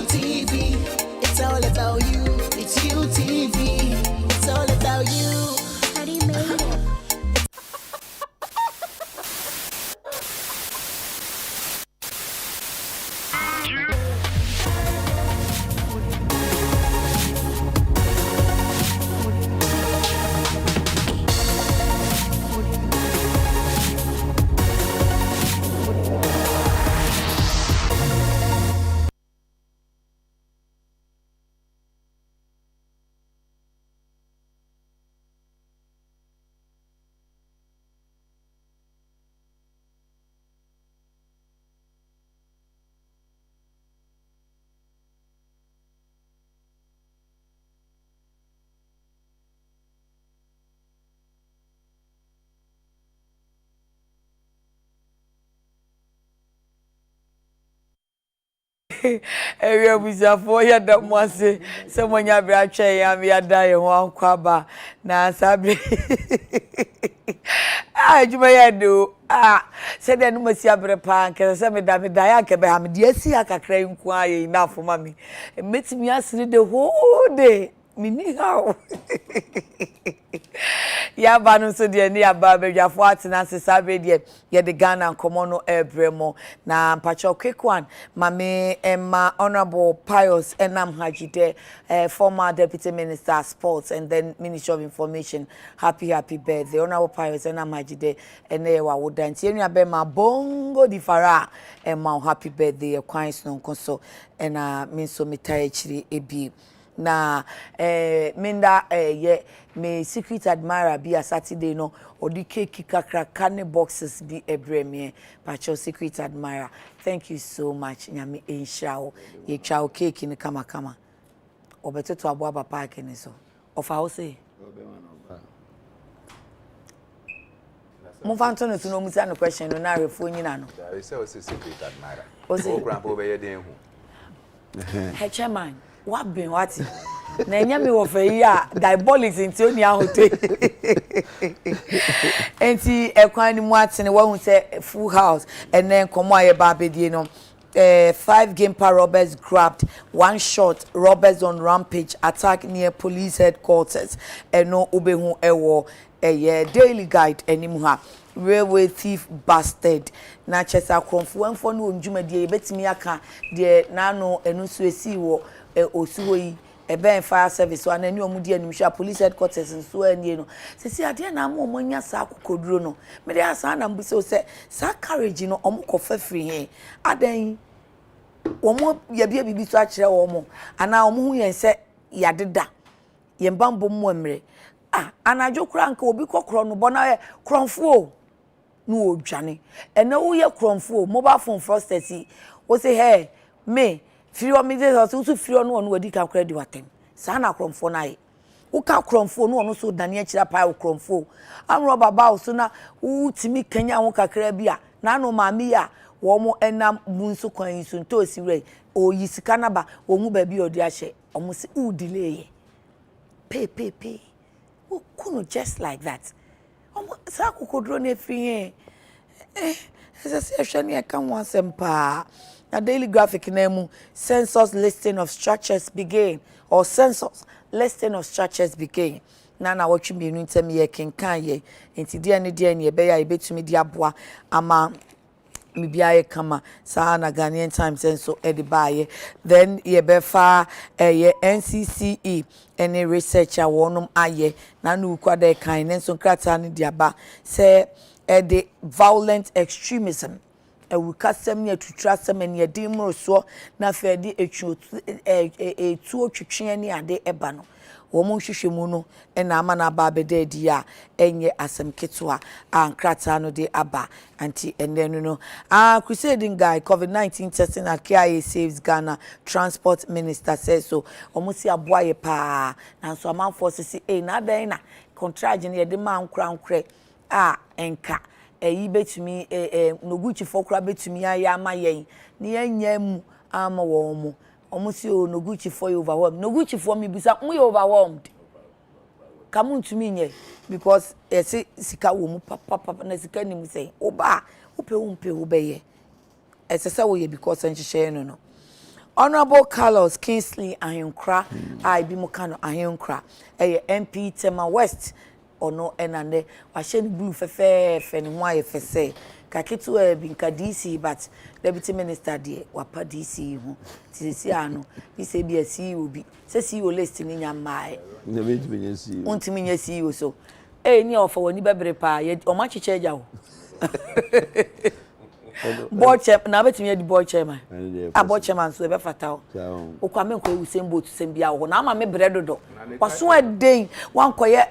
TV, it's all about you. It's you, TV. It's all about you. How do you make it? Area for ya da mwase se monya bra twa ya me ada ye ho ankwaba na sabe juma ya do se de no masi abre pa nke se me da ya ke be ha me de asi akakra nku aye na afoma me metimi asiri the whole day mini how ya ba no so de ni aba bedwafo atena se sabe de ye de Ghana nkomo no ebremo na mpacho quick one mame Emma Honorable Pius Enam Hajide, former Deputy Minister Sports and then Minister of Information. Happy birthday Honorable Pius Enam Hajide ene wa wodanti enu abema bongo di fara Emma happy birthday kwans no nkoso ena minso mitaye chiri ebi na minda ye me secret admirer bi a Saturday no odi cake kakra kane boxes bi ebremie pacho secret admirer. Thank you so much nyame enshao ye chao cake ni kama obeteto aboaba park ni so ofa ho say mo fanto no tuno musa no question no na refo nyina no I say o secret admirer o say grandpa be ye den hu he chairman what been what na enya me wo fe yi a diabolics nti oni ahote enti ekwan ni mu atene wa hu say full house and then komo aye ba bedie no 5 game par robbers grabbed, 1 shot, robbers on rampage, attack near police headquarters, and no ubehu ewo, daily guide, animuha, railway thief bastard, na chesa kromfu, and for no njuma de betimi aka, de nano, enusu esi wo, osuoi, ben fire service, so and any omudi and police headquarters and so and you know. Say, I didn't know Monia Saku Codrono. May I say, I'm so say, Sa carriage, you know, omuko free here. Aden Omo ye bia bibi so akire omo ana omo hu yen se yadeda ye mbambo mmomre anajo kura nka obi kokro no bona kronfo no odwane ene wo ye kronfo mobile phone frostesi wo say hey me free o me dey so free no no wadi ka kra di watem sa na kronfo na ye wo ka kronfo no no so dane akira pa wo kronfo amro baba so na wo timi kanya wo kakra bia na no maami ya womo enam bunsu kwan yisu nto siwre o yisika na ba womu ba bi odi ahye omo se u delay pay wo kuno just like that omo sa kokodro na free ese se hwe ne ka ho asempa na daily graphic na mu census listing of structures begin or census listing of structures begin na watchu bi nu ntem ye kenkan ye enti dia ne be ya ebetumi dia aboa ama mibiaye kama sa na Ghanaian Times and so edibaye then ye befa ye NCCE any researcher wonum aye na nu kwada kan nenso krata ne diaba say the violent extremism we kasem ne tutrasem ne dimro so na fe di etu otwetwe ne ade eba no womo hwehwemu no na ama na ba bede di a enye asem ketwa ankrata no de aba anti enenu no crusading guy COVID-19 testing at KIA saves Ghana transport minister says so omusi aboaye pa na so am forces na dan na contract ne de ma nkra enka eyi betumi noguchi fokra betumi aya amayen ne anya mu ama wo mu omusi o noguchi for you overwhelmed noguchi for me bisa mu overwhelmed kamu ntumi nye because ese sika wo mu papa na sika ni mu say oba upe wo beye Esese wo ye because enhye no. Honorable Carlos Kingsley Ahenkra I bi mo kano Ahenkra MP Tema West ono enande wa hye ni blue fefe ni ho aye fese kaketu bi nka DC but deputy minister de wapa DC ho tisi ano bi se bi CEO bi se CEO list ni nya mai na me nya CEO untimi nya CEO so ni ofa woni bebre pa ye o ma chiche ja ho board chairman na betimi di board chairman board chairman so e be fatao o kwa me nko ewusem boat sem bia ho na ama me bredodo waso aden wan koye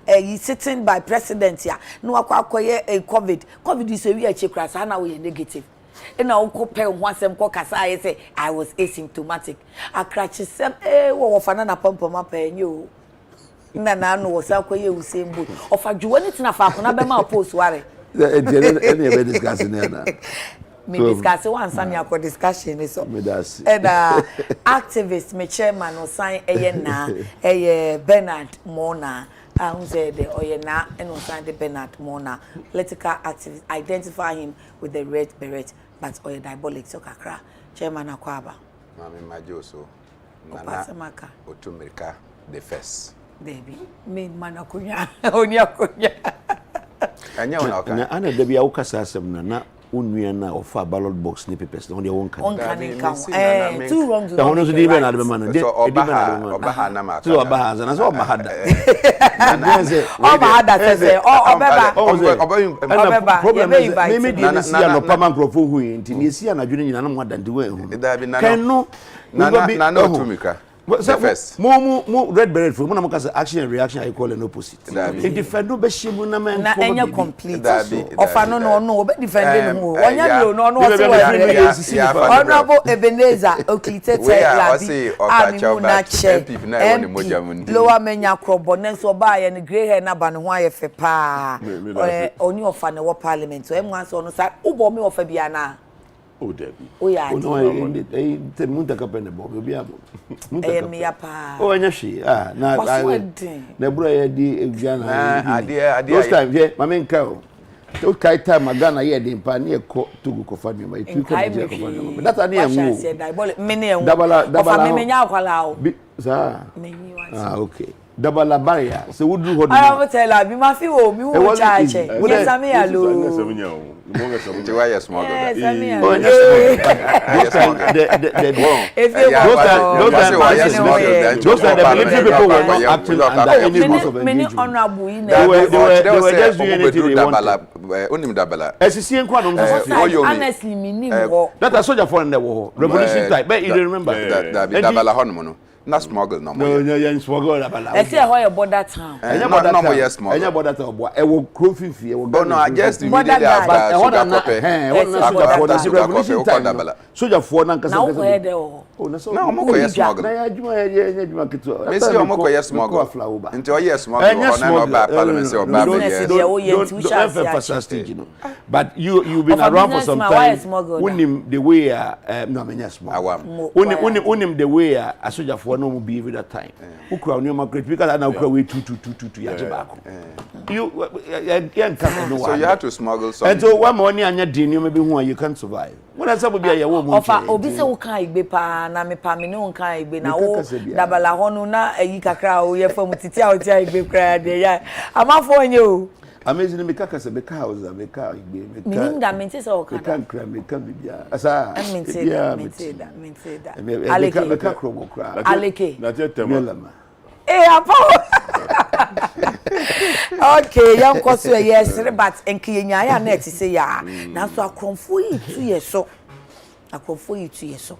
ayi sitting by president ya no akwa koye covid is a we achekra sa na we negative na wo pe ho asem ko kasa aye say I was asymptomatic akrachi sem wo fana na pompoma pa enye o na no wo sa koye ewusem boat ofa juwani tina fa ko na be ma post ware any of discussing na me discuss one some ya discussion so and activist me chairman o sign Bernard Mona who said the oyena and on sign the Bernard Mona political activist identify him with the red beret but oye diabolic so kakra chairman akwaba mama majo so nana otumirika the first baby me manakunya onya kunya anya ona ka na ana da biya ukasa asem na unua na ofa ballot box ni papers na on kan two wrongs da hono so di be na de man de obaha na ma so obaha na so obaha da obaha se obeba problem is me di si ya no pama microphone hu nti ni si anadwene nyina na mo adante we hu kan no na otumika first mo red beret for mo na say action and reaction I call an opposite in defend no be shemu na men na enya complete ofa no be defend no onya do no o honorable Ebenezer Okitete labi ami na che lower menya krobo nenso oba ye ne grey hair na ba ne ho aye fe pa oni ofa ne wo parliament so emu anso no sa ubo me ofa bia na oh Debbie yeah no te munta kapene bobo bia me ya pa oh anya shi na bro ya di eviana those time yeah mama nka o kai time magana ye di mpa ne ko tugu ko fa nyoma itu ko je ko fa nyoma data ne enwo me ne enwo ofa me nya akwala o sa okay dabala barrier so wudu hodo I will tell her, ma fi wo mi wo charge. Yes am ya lo. Nti why you small girl? Those are the military people were not acting under any rules of engagement. Honorable they were just doing anything they wanted. Onim dabala. Esisi enko no honestly me ni wo. That a soldier for in the war. Revolution type. But you remember. Dabala hono no. Not smuggle no more. No, you smuggle dabala. I say how you border town. No more yes smuggle. Enya border town boy. E wo crofi oh no, I just immediately after revolution time. Soldier for na nkasa. Na wo head o. Oh na so. Na mo yes smuggle. Na ya juma kitu. Me say mo yes smuggle. Nti o yes smuggle no ba parliament say o ba be. But you've been around for some time. Unim the way no menya smuggle. Unim the way a soldier for no be with that time. Ukra on your great because now ukra we 2 ya jebako. You so you have to smuggle some. And so one money anya din you maybe who you can't survive. When I say be a wo mo. Ofa obi se wo kan igbe pa na me pa me ne wo kan igbe na wo dabala hono na eyi kakra o ye fam titi a o ti igbe kra de ya. Amafo onye o. Amazing me kaka se be ka house me ka igbe me ka. Minim da mente se o kan. Me kan kra me kan bibia. Asa. Mente da. Aleke me ka kro mo kra. Aleke. Na tetem. Apa. Okay, young koso yes, but enkinya ya na ti say ya. Na so akromfo yi tu yeso. Akromfo yi tu yeso.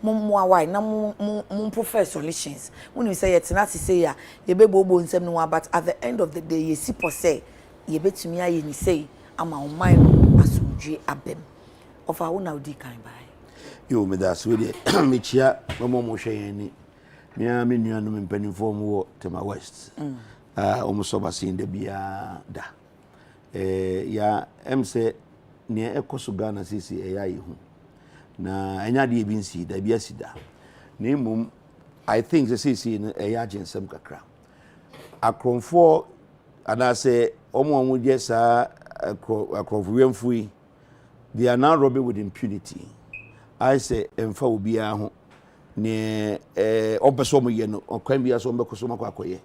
Mo awai na mo professor solutions. When you say yet na ti say ya, ye be bobo nsem no but at the end of the day ye si po say ye betumi aye ni say ama o man no asumdwe abem. Ofa wo na odi kan bai. Yo me da so de me chia mo hwe ni. Me nua no mpanimfo mo Tema West. Omusoba sinde bia da. Ya emse ne ekoso Ghana sisi eya yihu. Na enya de bi nsi da bia sida. Na emum I think the sisi eya agensem kakra. Akromfo ana se omo je sa akromfo wemfu yi they are now robbing with impunity. I say emfa obi aho ne obeso mo ye no okwan bia so mbeko so makwakoye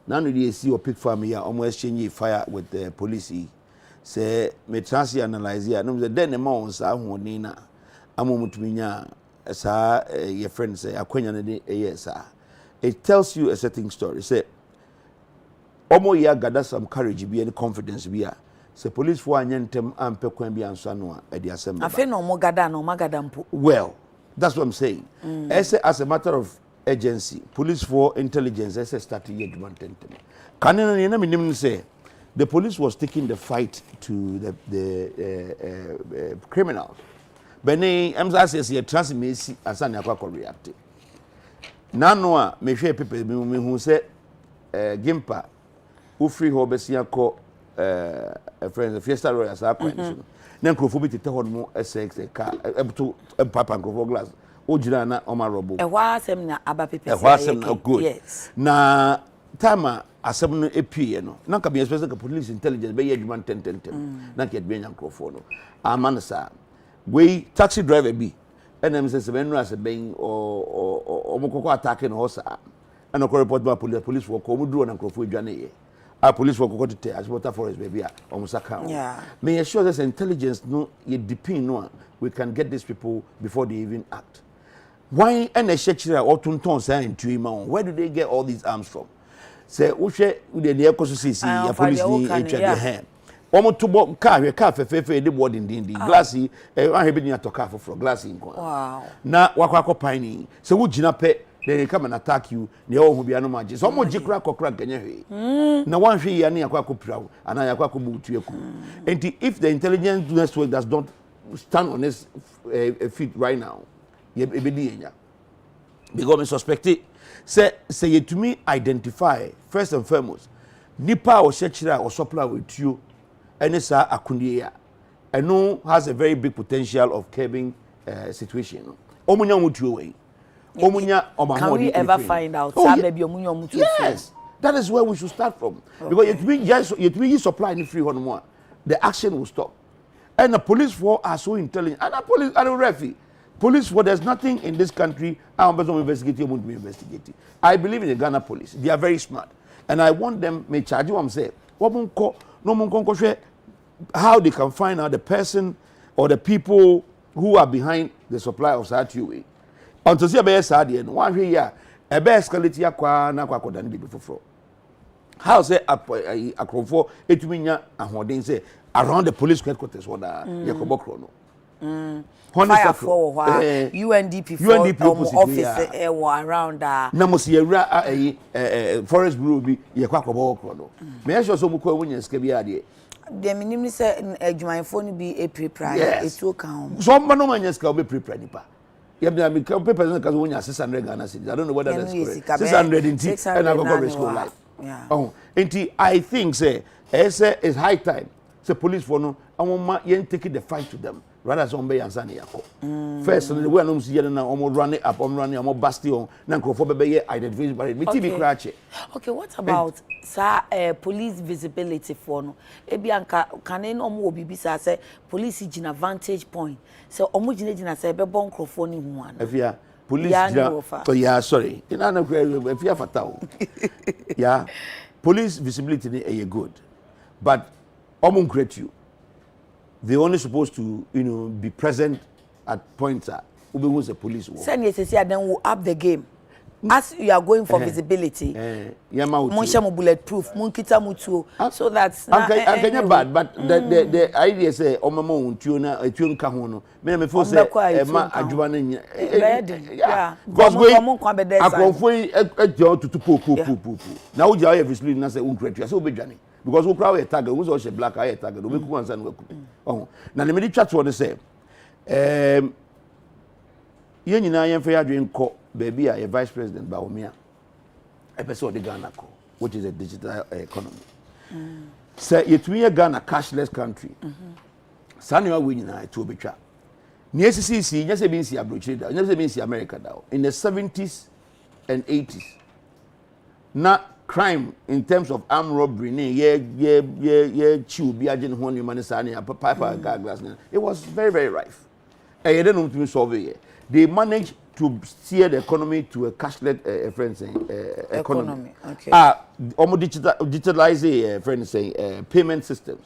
na no dey see o pick farm here omo exchange fire with the police say me trans analyze here no say den ne ma won sa ho ni na amomutuminya sa your friend say akwanya ne yes it tells you a certain story say omo ya gather some courage be any confidence be say police for anyentem ampe kwan bi anso no a de asem ba afi no mo gada no magada mpo well that's what I'm saying as a matter of agency police for intelligence as started yet tentem kan na minim say the police was taking the fight to the criminals bene emza say transmisi asane akwa react nano a me hwe pepe me hu say gimpa u free ho besia ko friends fiesta royal sa kwa nso na nkrofo bi tete ho no SX ka ebuto papa nkrofo glass o jira na o ma robo ehwa asem na aba pepe ehwa asem na good yes na tama asem no epie no na ka be expect ka police intelligence be yeduma tentem na ka edbe nkrofo no amana sa we taxi driver bi enem se be no as ben o mokoko attack no hosa and ko report ba police for ko mu duro na nkrofo edwane ye police for go to te as water forest baby almost account. Yeah. May assure this intelligence no you depend no we can get these people before they even act. Why and a shechira or tunton say in Tuima? Where do they get all these arms from? Say ushe the ecoso see your police ni the hand. Omo to bo car fefe the board in glassy I have been to car for glassy. Wow. Na wakwa piny. So wo gina pe they come and attack you ne o hu bia no maji so mo jikra kokra ganya hwe na wan hwe ya ne yakwa koprawo ana yakwa ko butu eku and if the intelligence network does not stand on its feet right now ye ebedi enya because me suspect say you to me identify first and foremost nipa o shechira o supply with you any sa akunde ya eno has a very big potential of curbing situation omunya mutu we Omunya can we ever find out baby omunya mutu yes that is where we should start from because it means you supply any free one more the action will stop and the police force are so intelligent and the police are referee police force there's nothing in this country I'm going to investigate you won't be investigating I believe in the Ghana police they are very smart and I want them may charge you I'm saying how they can find out the person or the people who are behind the supply of Satiwe until see be sad no one hwe ya e be escalate akwa na akwa koda ne bi foforo how say akrofo etuminya ahoden say around the police headquarters wada yakobokro no fire for UNDP office around na mo se yawura forest bureau bi yakobokro no me sure so mukwa wonya ska bi ade the minimum say adwumayfo no bi e prepare etu kan so mba no manya ska be prepare nipa yeah, I papers because when you 600 Ghana cedis. I don't know whether that's correct. 600 in tea and I go risk life. Yeah. Oh, and I think say it's high time. Say police for no, I want you take the fight to them rather than be ansani yako. First, the way I know see na almost running up, running, almost bastion. Na nkrofo be identify by me TV crash. Okay, what about police visibility for no? Ebi anka kane no mo obibi say police gina vantage point. So omo gina say be bon nkrofo ni hu an. Efia police gina. Oh yeah, sorry. Ina na efia fatao. Yeah. Police visibility is good. But omo create you. They only supposed to, be present at points ube who's the police work. Send yes then we'll up the game. As you are going for visibility, mo bulletproof, mo kita mutuo, so that's not bad. But the idea say omamo untuo na etuo nka ho no. Me feel say ma adwuma na yeah. Because we akrofo ejo tutu po. Na wo ja obviously na say uncreate say obedwane. Because we crowd a target, we also black eye target, we could answer no. Oh, now the military chat what they say. You nyina yen fa adwen ko baby a vice president Baumia. Episode the Ghana ko, which is a digital economy. Say it we a Ghana cashless country. Sanwa we nyina to be twa. Ni SCC nya se bi nsi abrochire da, nya se bi nsi America da. In the 70s and 80s. Na crime in terms of armed robbery, yeah, chew, be agent one human piper glass. It was very, very rife. And you don't know to solve it. They managed to steer the economy to a cashless economy. Okay. Almost digitalize friends saying payment systems.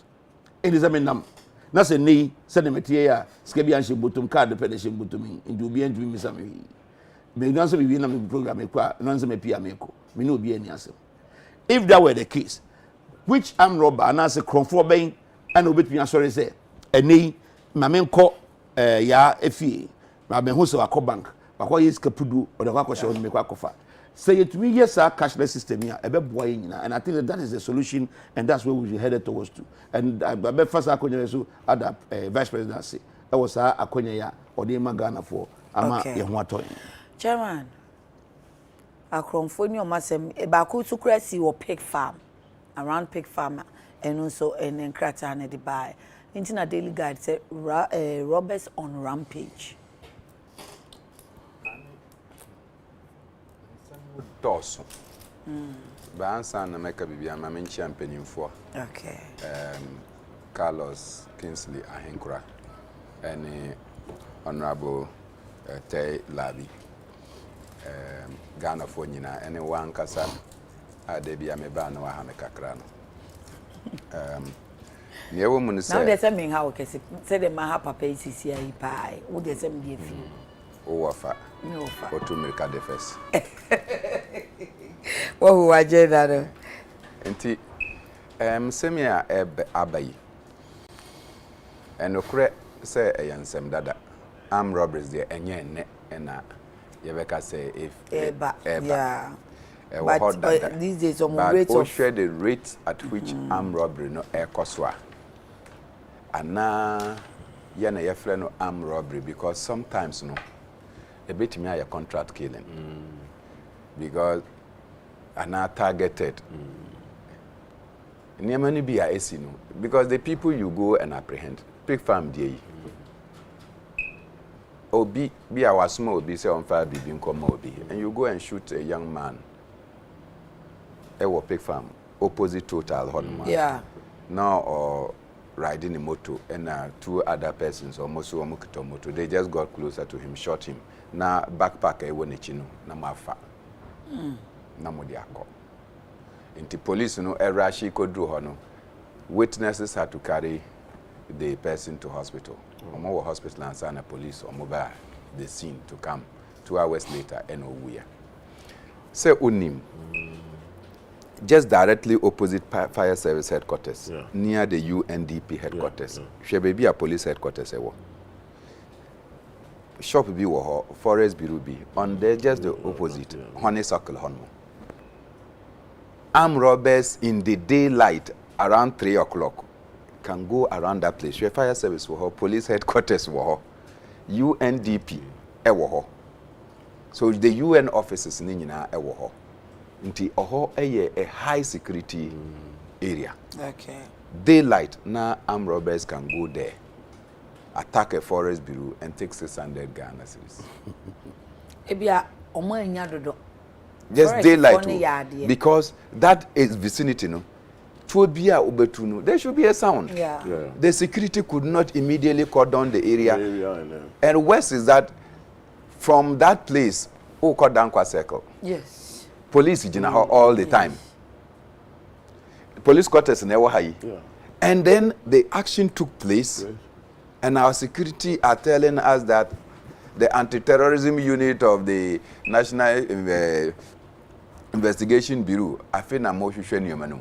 It is a minimum. That's a knee, send them a tia, scabian shibutum card, the pedation butum, into be entering me some. May not be in a program, none of me piameco. We know be any answer. If that were the case, which armed robber and as a conforming and obey me, sorry, say, a knee, my men call ya a fee, my men who saw a bank, but what is Capudu or the Wakasha on Mekwakofa. Say it to me, yes, our cashless system here, a bit boy, and I think that is the solution, and that's where we should headed towards to. And I bet first I couldn't other vice presidency. That was our Akonya or the Magana for Ama Yamato. Chairman, a Cromphonio Massam, a Baku to Cressy or pig farm, around pig farm, and also an Encrata and a buy. Internet Daily Guide said robbers on rampage. Dawson. Bansan na meka bibia ma men champion for. Okay. Carlos Kingsley Ahenkura and Honorable Tay Labi. Ghana for nyina and one kasa Adebia me ba na wa ha me kakra no. Near woman say. Now there's something how can say the maha papa is here pie. Would there's some give you? Oh, wafa. No fa. Or to make a defense. What who are that? Enti semia abayi. And okre say a yansem dada. Armed robberies there enye ne na yebeka say if yeah. But these days some rates of share the rate at which armed robbery no ekoswa. Ana yana yefre no armed robbery because sometimes no a bit me a contract killing. Because ana targeted. Niamani be a esino because the people you go and apprehend pig farm dey. Obi be our small obi say on fire bibi nkomo obi and you go and shoot a young man. Ewo pig farm opposite total honma. Yeah. Now or riding a motor and two other persons almost so motor. They just got closer to him, shot him. Na backpack e won echino na mafa. Na modiako. Inti police no erashi kodru ho no. Witnesses had to carry the person to hospital. Omo hospital and sana police or mobile the scene to come 2 hours later and we say unim just directly opposite fire service headquarters near the UNDP headquarters. She be a police headquarters ewo. Shop be wo forest bureau be on there just the opposite honeysuckle honmo. Armed robbers in the daylight around 3 o'clock can go around that place. Where fire service wo police headquarters wo UNDP ewo. So the UN offices ni nyina ewo ho. Nti oho a high security area. Okay. Daylight na armed robbers can go there, attack a forest bureau and take 600 Ghana cedis. Ebia omo enya dodo. Just daylight because that is vicinity no. Phobia ubetu no. There should be a sound. Yeah. The security could not immediately cut down the area. And worse is that from that place, cut down kwa circle. Yes. Police all the time. Police quarters never high. And then the action took place, and our security are telling us that the anti-terrorism unit of the National Investigation Bureau, I think I'm more sure.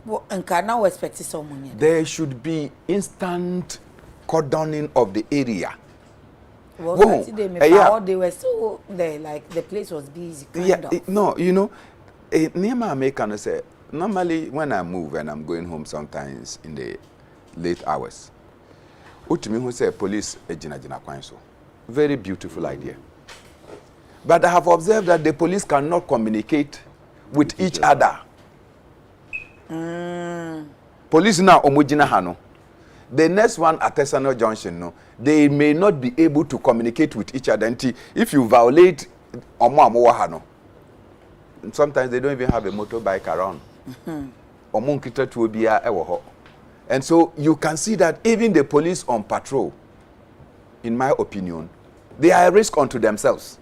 Well, and can now expect someone. There should be instant cordoning of the area. Well, they were so there, like the place was busy. Kind of. No, you know, Nima American say normally when I move and I'm going home sometimes in the late hours. Utimi who say police ejina kwanso. Very beautiful idea. But I have observed that the police cannot communicate with each other. Police now omujina hano. The next one at Tesano Junction, no, they may not be able to communicate with each other. If you violate Omo hano, sometimes they don't even have a motorbike around. And so you can see that even the police on patrol, in my opinion, they are a risk unto themselves.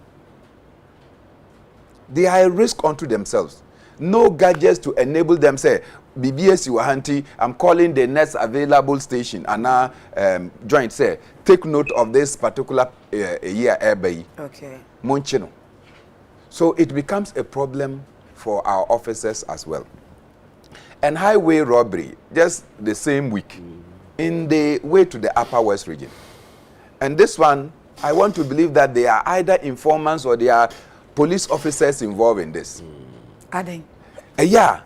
They are a risk unto themselves. No gadgets to enable them say, BBS Wahanti, I'm calling the next available station. And now joint say, take note of this particular year airbay. Okay. Monchino. So it becomes a problem for our officers as well. And highway robbery, just the same week, in the way to the Upper West region. And this one, I want to believe that they are either informants or they are police officers involved in this. Adding. Yeah.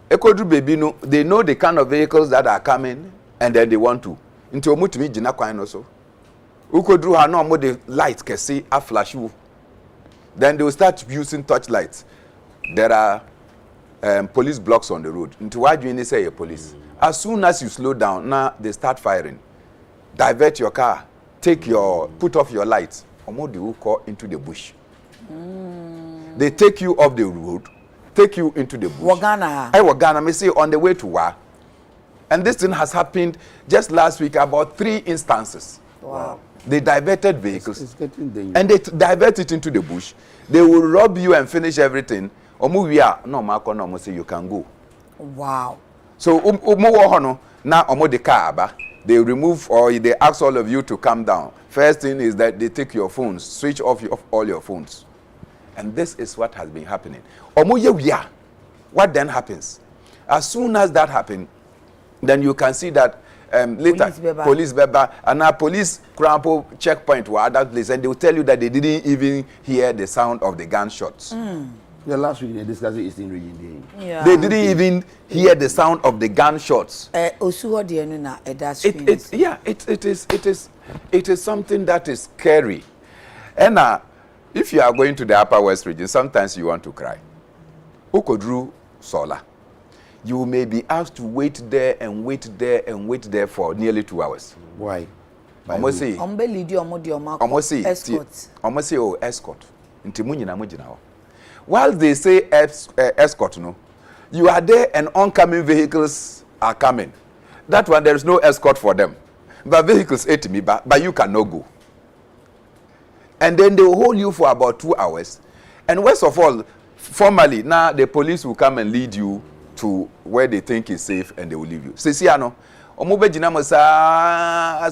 Ekodru baby no, they know the kind of vehicles that are coming and then they want to. Into omutumi jina kwan no so. Ukodru ha no mo the light kesi a flash you. Then they will start using torchlights. There are police blocks on the road. Into why do you say a police? As soon as you slow down, now they start firing. Divert your car, put off your lights. Omo do you call into the bush. They take you off the road, take you into the bush. Wagana, me say on the way to Wa. And this thing has happened just last week, about 3 instances. Wow. They diverted vehicles. It's getting dangerous. And they divert it into the bush. They will rob you and finish everything. No, say you can go. Wow. So now the car, they remove or they ask all of you to come down. First thing is that they take your phones, switch off all your phones. And this is what has been happening. What then happens? As soon as that happens, then you can see that later police beba and our police crampo checkpoint were at that place, and they will tell you that they didn't even hear the sound of the gunshots. The last week they discussed the Eastern region. Yeah. They didn't even hear the sound of the gunshots. It is something that is scary. And if you are going to the Upper West region, sometimes you want to cry. Ukodru Sola. You may be asked to wait there and wait there and wait there for nearly 2 hours. Why? Almost say escort. While they say escort, no, you are there and oncoming vehicles are coming. That one, there is no escort for them. But vehicles ate me, but you cannot go. And then they will hold you for about 2 hours. And worst of all, formally, now the police will come and lead you to where they think is safe and they will leave you. Sisiano,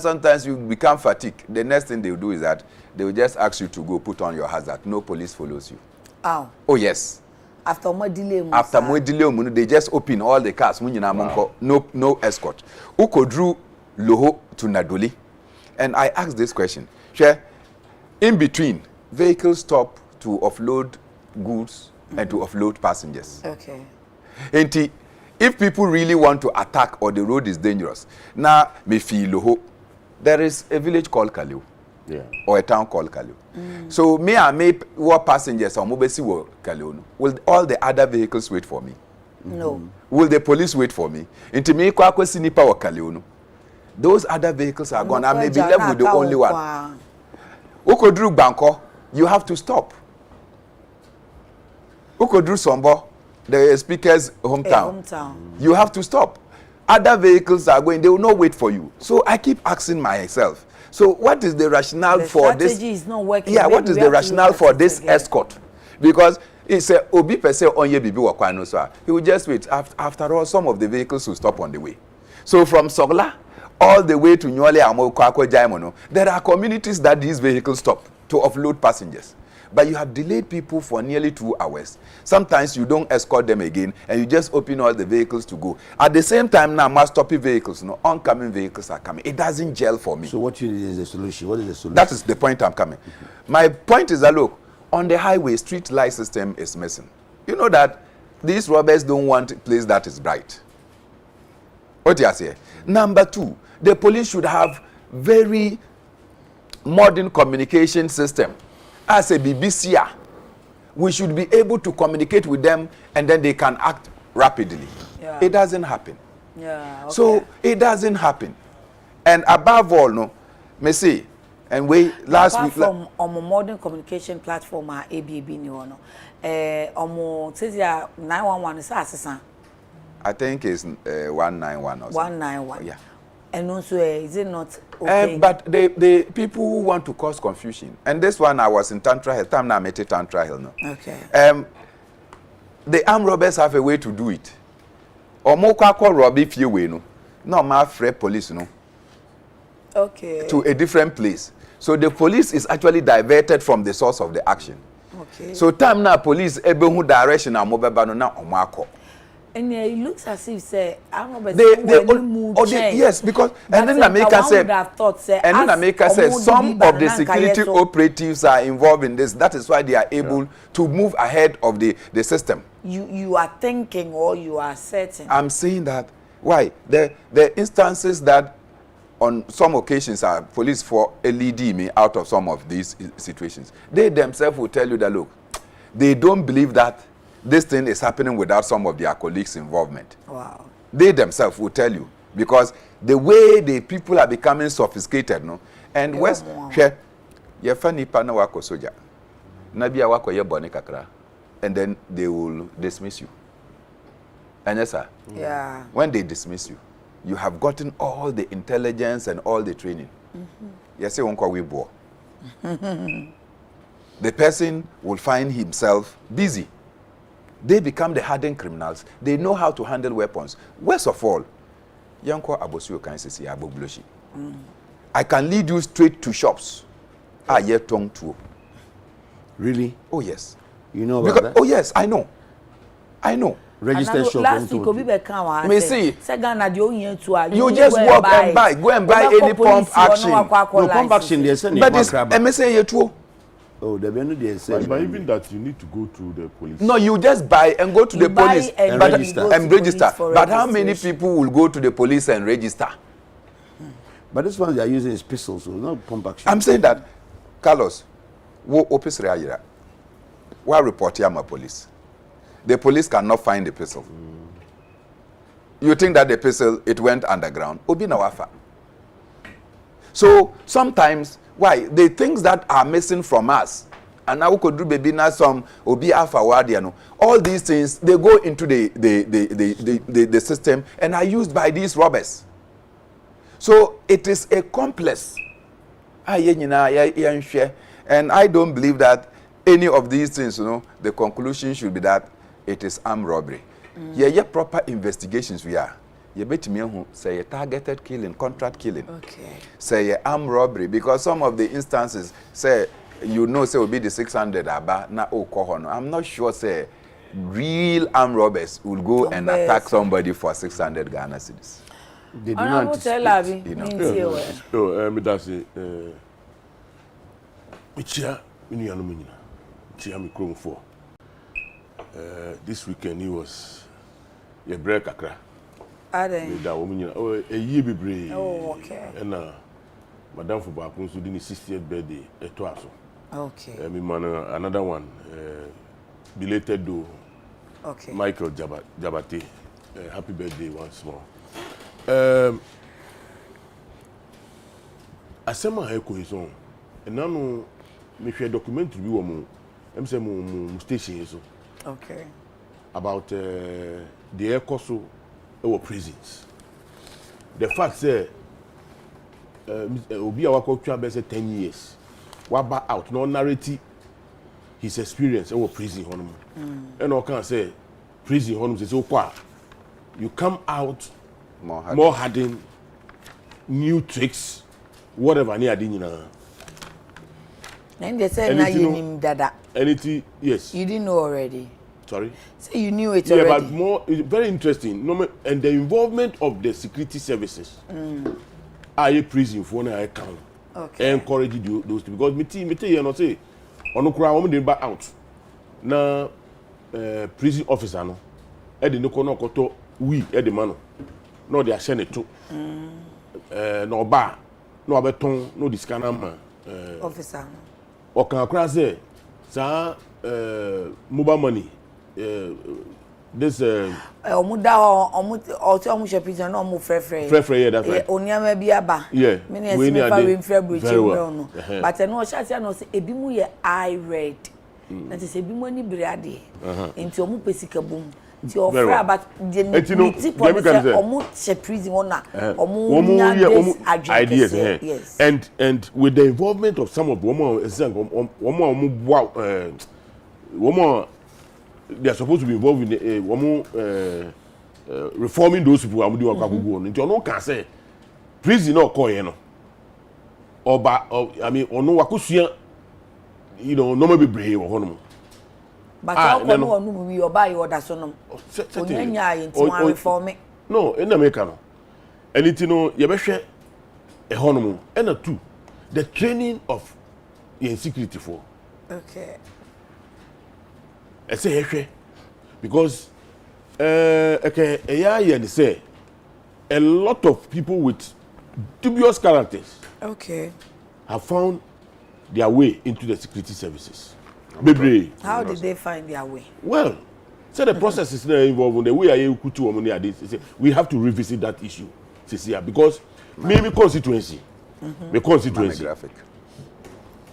sometimes you become fatigued. The next thing they will do is that they will just ask you to go put on your hazard. No police follows you. Oh yes. After more delay, they just open all the cars. Wow. No escort. Ukodru Loho to Nadoli. And I asked this question. In between, vehicles stop to offload goods and to offload passengers. Okay. And if people really want to attack or the road is dangerous, now me feel Loho, there is a village called Kaleu. Yeah. Or a town called Kaleu. So me and me what passengers or mobesi were Kaleu. Will all the other vehicles wait for me? No. Will the police wait for me? Into me kwa sinipa wa Kaleu. Those other vehicles are gone. I may be left with the only one. Ukodru Banko, you have to stop. Ukodru Sombo, the speaker's hometown. You have to stop. Other vehicles are going, they will not wait for you. So I keep asking myself, so what is the rationale for this? The strategy is not working. Yeah, what is the rationale for this escort? Because it's a obi per se onye bibi wakwano so. He will just wait. After all, some of the vehicles will stop on the way. So from Sogla all the way to Nyole Amokwako Jaimono, there are communities that these vehicles stop to offload passengers. But you have delayed people for nearly 2 hours. Sometimes you don't escort them again and you just open all the vehicles to go. At the same time now, must stop vehicles, oncoming vehicles are coming. It doesn't gel for me. So what you need is the solution. What is the solution? That is the point I'm coming. My point is that look, on the highway, street light system is missing. You know that these robbers don't want a place that is bright. What do you say? Number 2, the police should have very modern communication system. As a BBC, we should be able to communicate with them and then they can act rapidly. Yeah. It doesn't happen. Yeah, okay. So it doesn't happen. And above all, me say, And we last week from modern communication platform ABB ni ono. Says 911 is assassin. I think it's 191 or something. 191. Yeah. And also, is it not okay? But the people who want to cause confusion, and this one I was in Tantra Hill, time now I met Tantra Hill no. Okay. The armed robbers have a way to do it. Or more call rob if you win, no, my afraid police no. Okay. To a different place. So the police is actually diverted from the source of the action. Okay. So time now police able who direction and mobile banana on Marco. And it looks as if say yes, because and then America said some of the security operatives are involved in this. That is why they are able to move ahead of the system. You are thinking or you are certain. I'm saying that why the instances that on some occasions are police for lead me out of some of these situations. They themselves will tell you that look, they don't believe that this thing is happening without some of their colleagues' involvement. Wow. They themselves will tell you because the way the people are becoming sophisticated, no, and Yeah, West, wow. your funny partner wako soja, nabia wako ye boni kakra, and then they will dismiss you. And yes, sir. Yeah. When they dismiss you, you have gotten all the intelligence and all the training. Yes, you won't call we bore. The person will find himself busy. They become the hardened criminals. They know how to handle weapons. Worst of all, Yanko Abosio can say Abobloshi. I can lead you straight to shops. Ah, yeah, tongue too. Really? Oh yes. You know about that? Oh yes, I know. I know. Registered shop. Last week, Obi Bekan Me see. You just walk and buy. Go and buy any pump action. No, pump action, they send But this, me say you too. Oh, the venue they say. But even that, you need to go to the police. No, you just buy and go to the police and but, register. and register. But how many people will go to the police and register? But this one they are using is pistols, so not pump action. I'm saying that, Carlos, wo opis reayira. Why report here my police? The police cannot find the pistol. You think that the pistol it went underground? Obi na wafa. So sometimes why the things that are missing from us, and now we could do baby now some obi alpha wardiano. All these things they go into the system and are used by these robbers. So it is a complex. And I don't believe that any of these things, you know, the conclusion should be that it is armed robbery. Yeah, proper investigations we are. You bet me who say a targeted killing, contract killing. Okay. Say a armed robbery because some of the instances say you know say will be the 600 aba na okohono. I'm not sure say real armed robbers will go and attack somebody for 600 Ghana cedis. They do not anticipate. You know. Oh, me that's it. Michia, mini anumunina. Michia mi krom for. This weekend he was a break akra. Aden. Da womunina. Oh, a year bebre. Oh, okay. And Madam for Bakun so dini 60th birthday eto aso. Okay. Me man another one belated do. Okay. Michael Jabate. Happy birthday once more. Asema ha cohesion. Enano me hwe documentary bi wo mo. Em say mo station so. Okay. About the Ekoso our prisons. The fact say obi a wakotwa be say 10 years. Waba out no narrative his experience our prison honum. And I can say prison honum say so kwa you come out more hardened, new tricks, whatever ni adinina. And they said now you knew dada. Anything, yes. You didn't know already. Sorry? So you knew it Yeah, already. but more, it's very interesting. No, and the involvement of the security services. I prison for I count. Okay. Encourage those two. Because me you know say, on kura woman dey back out. Na prison officer no. E dey no koto we e dey man no. No dey ahye ne to. No ba, no abeton, no discana man. Officer. Okan kura say sa mobile money this omuda omu shepherd no omu frefre yeah, that's right. Oniama bi aba Yeah. me na se me fa we mfra bridge no but no shati no say ebi mu ye eye red na te se ebi mu ani brade enti omu pesika bom nti ofra but the omu shepherd wona omu ideas yes. And with the involvement of some of woman they are supposed to be involved in reforming those people who do akagugu nti ono can say prison no call you know I mean ono wakusua you know no be brave or hono but ono onu wi oba yi oda so no onyanya yi nti wan reform no in America no anything no ye behwe e hono and two the training of insecurity for okay I say hwehwe because okay and say a lot of people with dubious characters have found their way into the security services. Baby, how did they find their way? Well, so the process is not involved. The way I kutu we have to revisit that issue because maybe constituency, the constituency,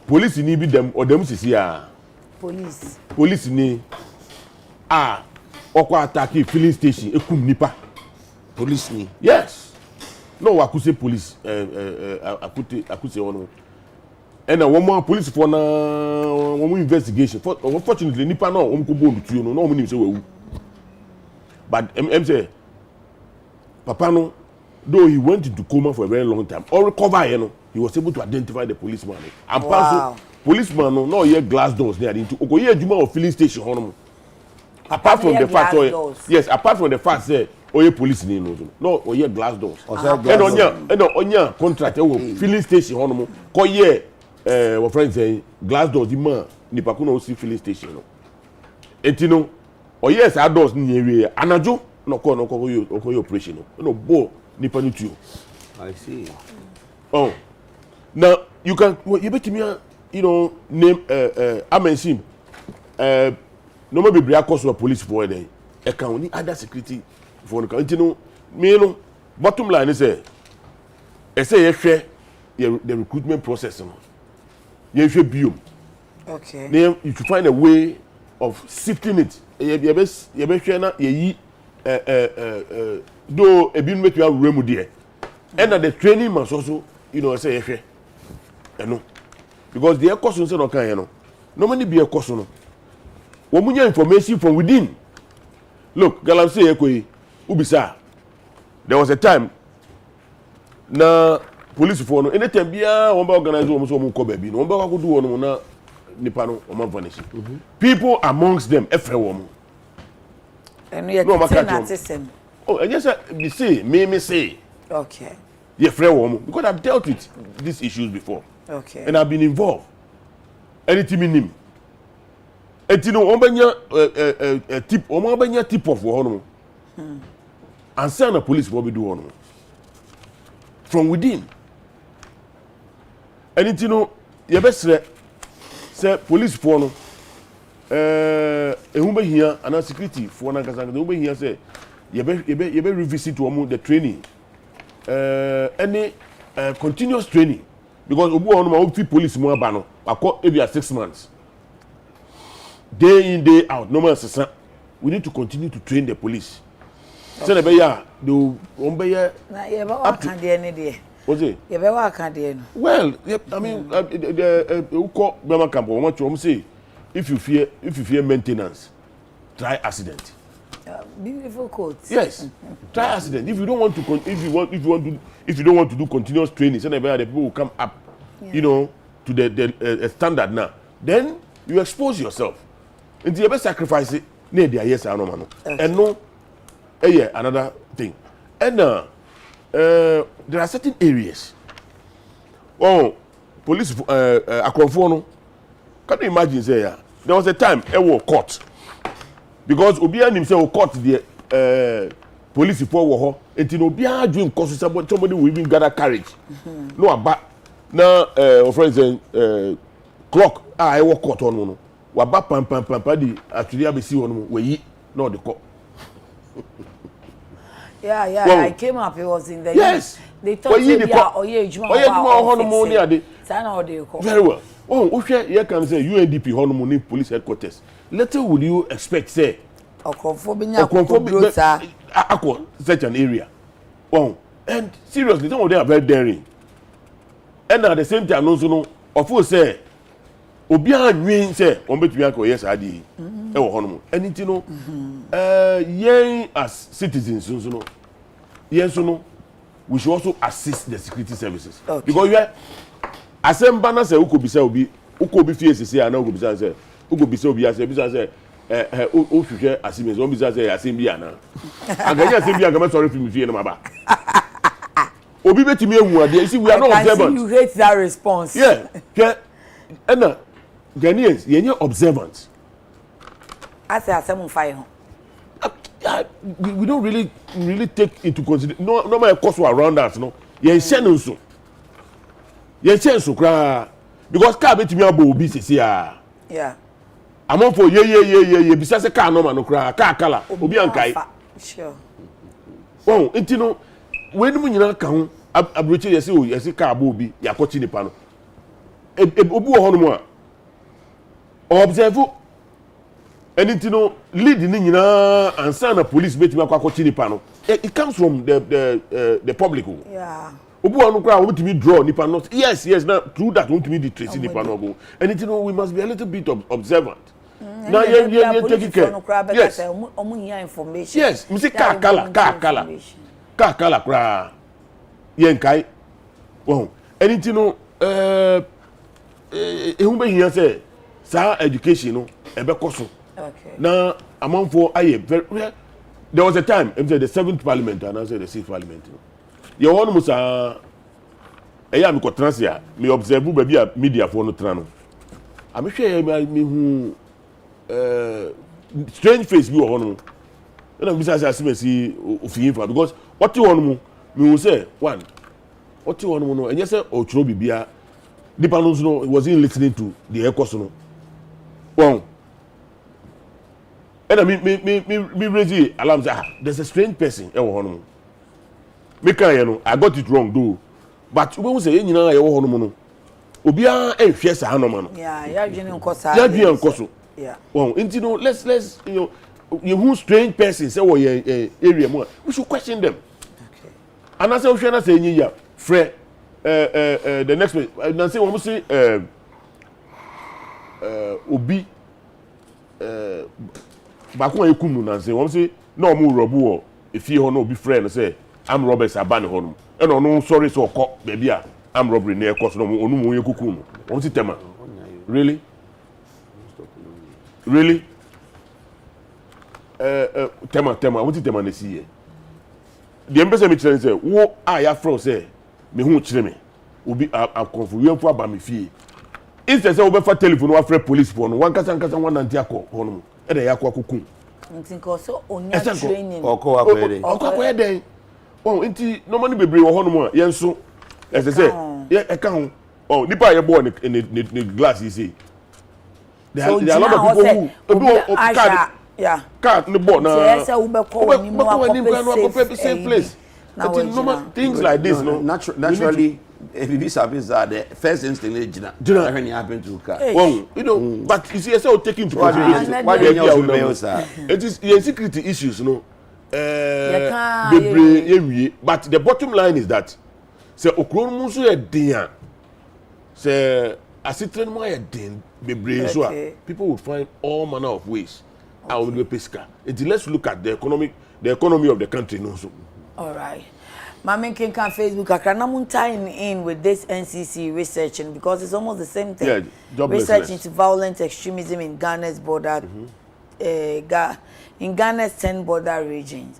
police need them or them police ni okwa attack filling station ekum nipa police ni yes no akuse police akuse ono and one more police for na one more investigation for unfortunately nipa no ko bond tuo no no nim say we but em say papa no though he went into coma for a very long time or recover you know he was able to identify the policeman and wow. Policeman no hear glass doors there into okoye adwuma of filling station hono apart from the fact yes apart from the fact say oye police ni no oye glass doors and onya contract we filling station hono ko ye what friend say glass doors di man nipa ko no see filling station no etino oye sa doors ni ewe anajo no ko okoye operation no bo nipa ni tuo I see oh now you bet me you know name amensim no maybe be cause of police for there e can only other security for no you know me no bottom line is say you share the recruitment process no you share biom okay then you should find a way of sifting it you be share na yi though e bin make you remu there and the training must also you know say you share no because the question say no kan you know no many be a question no womunya information from within look galam say ekoyi ubisa there was a time na police for no anytime bia won ba organize wo so mo ko ba bi no won ba ko du wo no na nipa no o man vanish people amongst them efre wo mo and you na system oh and yes be say me say okay ye frɛ wo mo because I've dealt with these issues before. Okay. And I've been involved. Anything in him. And you know, a tip of one. And send the police what we do on. From within. And you know, you best say police for no. Who be here and security for na kasa. Who be here say you be revisit the training. Any continuous training. Because obu on ma ofi police mo aba no akọ ebia 6 months day in day out no man sesa we need to continue to train the police say na be ya do on be ya na ye ba wa kan de ne de what's it ye be wa kan de no well I mean uko be man camp o ma say if you fear maintenance try accident. Beautiful quote. Yes. Try accident. If you don't want to if you don't want to do continuous training, so the people will come up, you know, to the standard now. Then you expose yourself. And you ever sacrifice it, near the yes or no man. And no yeah, another thing. And there are certain areas. Oh, police Akonfono. Can you imagine say there was a time I was caught. Because Obian himself caught the police for war, and in Obian dream causes somebody will even gather courage. No, about now, friends, clock. I walk caught on one. Waba pam the actually I see one way, no the clock. Yeah, Well, I came up, it was in the yes. They thought very well. Oh, okay, you can say UNDP Honolulu police headquarters. Little will you expect, say, such an area. Oh, and seriously, some of them are very daring. And at the same time, also, no, of course, say, Obia Nwin say, on bet me, yes, I did. And it, you know, young as citizens, you know, yes, you know, we should also assist the security services. Okay. Because you are, as some banners say, who could be face, say, I know, who could be so be as a who should share as him as one business, as him be ana. I can just say, I'm sorry for me, fear no matter. Obi beti me wu ade, see we are not observant. You hate that response. Yeah. And Ghanaians, you are observant. I say asem fire. We don't really take into consideration. No my cost around us, no. You share so. You share so kra because car beti me abo obi sisi ah. Yeah. Amon for ye bisa se car no man no kra car kala obi ankai. Sure. Oh, enti no when mu nyina ka ho abroche yesi o yesi car abo obi yakochi nipa no. Obi wo hono mu a observe anything no lead ni nyina ansa na police beti akochi nipa no. It comes from the public. Yeah. Obi wo no kra o bitimi draw nipa no. Yes, now through that won't me the trace nipa no go. Anything no we must be a little bit observant. Now you take care. Yes. Information. Yes, me say car kala kra. Yen kai. Oh, anything no ehun be hian say sa education no ebe koso. Okay. Now among for aye very there was a time the 7th parliament and I said the 6th parliament. You want musa eya me ko transia me observe ba bia media for no trano. Am hwe me hu strange face bi wo no. Na me say asimesi ofiyin because what you want me will say one what you want no enye say ochro bibia dipa no no wasn't listening to the echoes no one and me raise alarm say there's a strange person e wo hono me kan you know I got it wrong though but we say nyina ye wo hono no obia e hwe sa no ma no yeah ya dwene nkosa yeah well you know let's you know you who strange person say wo area mo we should question them. Okay. And I say we should say nyi ya frɛ the next way na say we say obi ba ko ekum no na say we say na o mu robu o efie ho na obi frɛ no say am robbers abane ho no e no no sorry so okɔ baby a am robbery na ekɔ so no onu mu yekuku no we say tema really tema what tema na see here the embassy me tell say wo a ya fro say me hu kire me obi a confusion aba me fie instead say wo be fa telephone wa frɛ police for no wan kasa wan nanti akɔ hono e da ya akɔ akokun nti ko so onya training okɔ eden oh nti no money bebre wo hono mu a ye nso as say ye e ka ho oh nipa ye bo ne glass you see there are a lot of people who yeah can't the board now yes we be call ni mo same place normal things like this no naturally if you service that the first instinct is when you happen to car well you know but you see yourself taking into consideration why they it is the security issues no but the bottom line is that say okro mu so e den say asitren mo e den bebre so people will find all manner of ways how we pay scar. Let's look at the economy of the country also. All right. Mama can Facebook Akranamun tying in with this NCC researching because it's almost the same thing. Yeah, research into violent extremism in Ghana's border in Ghana's 10 border regions.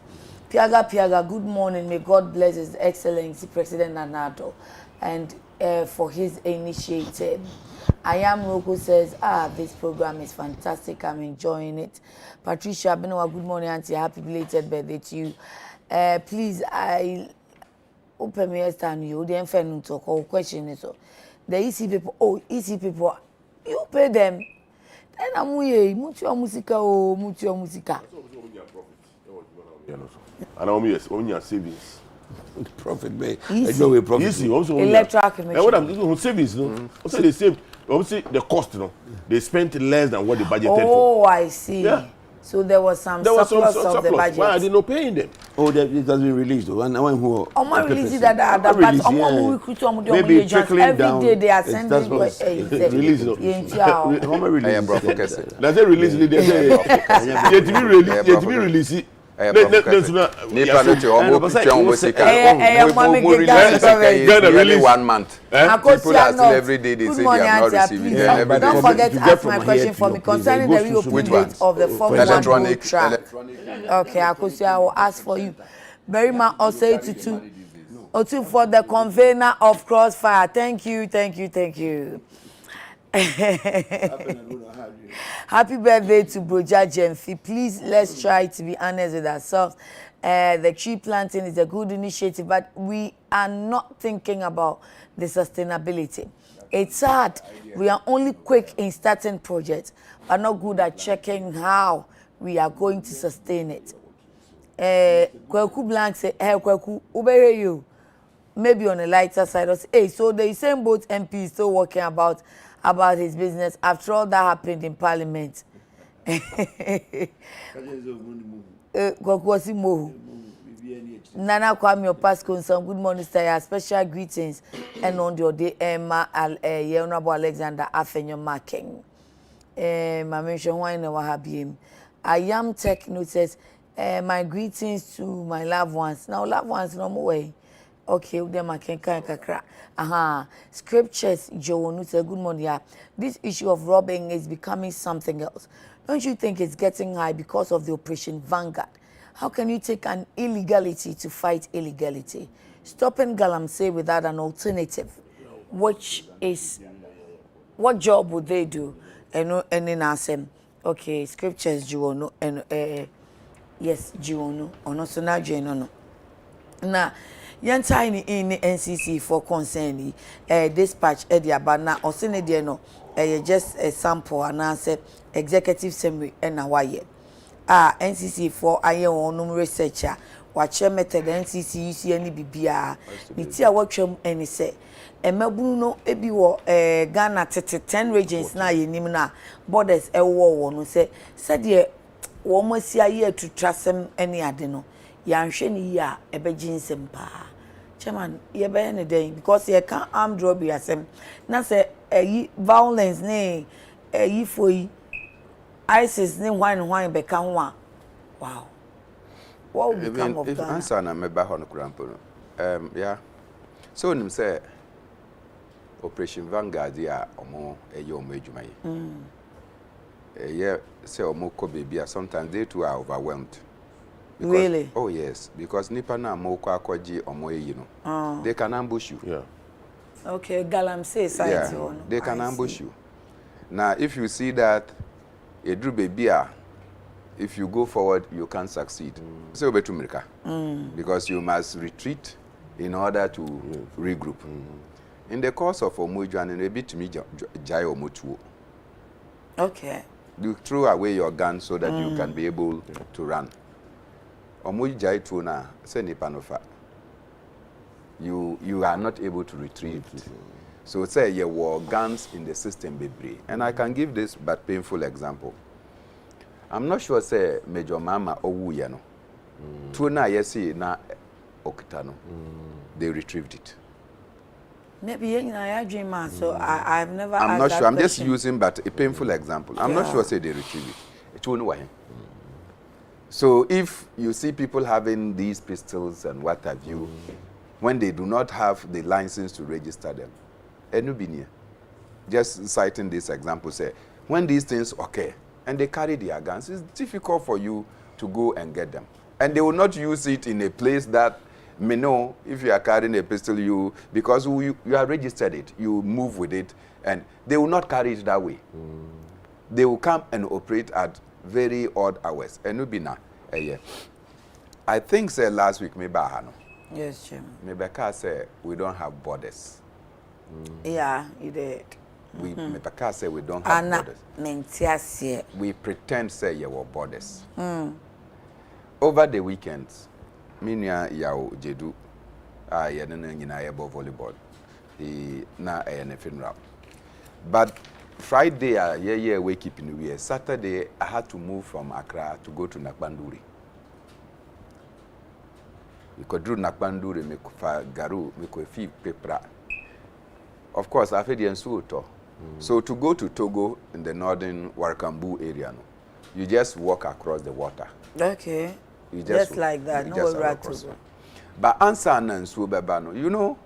Piaga, good morning. May God bless His Excellency President Nanato and for his initiative. I am Roko says, this program is fantastic. I'm enjoying it. Patricia Benowa, good morning, Auntie. Happy belated birthday to you. Please, I open me stand you. The infant talk or question is so. The EC people, you pay them. Then I'm mutual musica. You know so. And how yes, on your savings. Profit may. Easy. Profit. Easy also. Electoral commission. And what I'm savings, no. Also they save. Obviously the cost, you know. They spent less than what they budgeted for. Oh, I see. Yeah. So there was some surplus of the budget. Why are they not paying them? Oh, it has been released though. And when who? Release that but maybe trickling down. Every day they are sending release. Does it release? Yet to be released. Release 1 month. People are still every day they say they have not received it. Don't forget to ask my question for me concerning the reopening date of the Form 1 track. Okay, Akosia, I will ask for you. Berima Osei Tutu. Otu for the convener of Crossfire. Thank you. Happy birthday to Broja Jemfi. Please, let's try to be honest with ourselves. The tree planting is a good initiative, but we are not thinking about the sustainability. It's hard. We are only quick in starting projects, but not good at checking how we are going to sustain it. Kweku Blank say, hey, Kweku, ubere you. Maybe on a lighter side, or say, hey, so the same both MP is still working about his business after all that happened in Parliament. Nana Kwame Opasco, some good morning, sir. Special greetings and on your day, Emma Honorable Alexander Afenyo Marking. My mention why no have I am tech notice. My greetings to my loved ones. Now, loved ones, no more way. Okay, them I can kakra. Scriptures, Joe, good morning. This issue of robbing is becoming something else. Don't you think it's getting high because of the Operation Vanguard? How can you take an illegality to fight illegality? Stopping Galamsey without an alternative, which is, what job would they do? And in Asem, okay, scriptures, Joe, and yes, Joe, or no, so now, Jane, no. Yan tiny in NCC for concern dispatch Ediabana or Senate no just a sample and answer executive summary and a NCC for iron researcher watch method NCC UC any BBA Nitia workshop any say Bruno ebi wo Ghana 10 regions na yenimna borders e wo no say said ye wo masia ye to trasem any ade no yanhwe ni ya ebeginsem pa chairman ye be any day because ye can armed robbery asem na say violence ne foi ISIS ne hwan be kan ho wow what will become of if Ghana? Answer na me ba ho no kurampo yeah so nim say Operation Vanguard ya omo omo adwuma yeah say omo ko baby sometimes they too are overwhelmed. Because, really? Oh yes, because nipa na mo kwa kwaji omo no. They can ambush you. Yeah. Okay, Galamsey side. Yeah, they can ambush you. Now, if you see that a drew baby, if you go forward, you can't succeed. So betu America, because you must retreat in order to regroup. In the course of Omoju and a bit me jai Omotu. Okay. You throw away your gun so that you can be able to run. Omoju jai tuna say nipanofa. You are not able to retreat. So say you were guns in the system baby. And I can give this but painful example. I'm not sure say Major Mama owu ye no. Tuna yesi na okitano. They retrieved it. Maybe I dream so I've never I'm not sure. I'm just question. using but a painful example. I'm not sure say they retrieve it. It won't work. So if you see people having these pistols and what have you, when they do not have the license to register them, just citing this example, say, when these things occur and they carry their guns, it's difficult for you to go and get them. And they will not use it in a place that, may know, if you are carrying a pistol, because you have registered it, you move with it, and they will not carry it that way. They will come and operate at very odd hours. I think, say, last week, maybe I know. Yes, Jim. Maybe I say we don't have borders. Yeah, you did. Maybe I say we don't have borders. Mentiasie. We pretend say you were borders. over the weekends, minya yao jedu yedena nyina yebo volleyball. He na anything rap. But Friday yeah wake keep in the way. Saturday I had to move from Accra to go to Nakbanduri. We could do Nakbanduri me fa garu me ko fi pepra. Of course I fed the Nsuoto. So to go to Togo in the northern Warkambu area, no, you just walk across the water. Okay. You just like that. you No just right across to go. But answer and Nsuobebano, you know,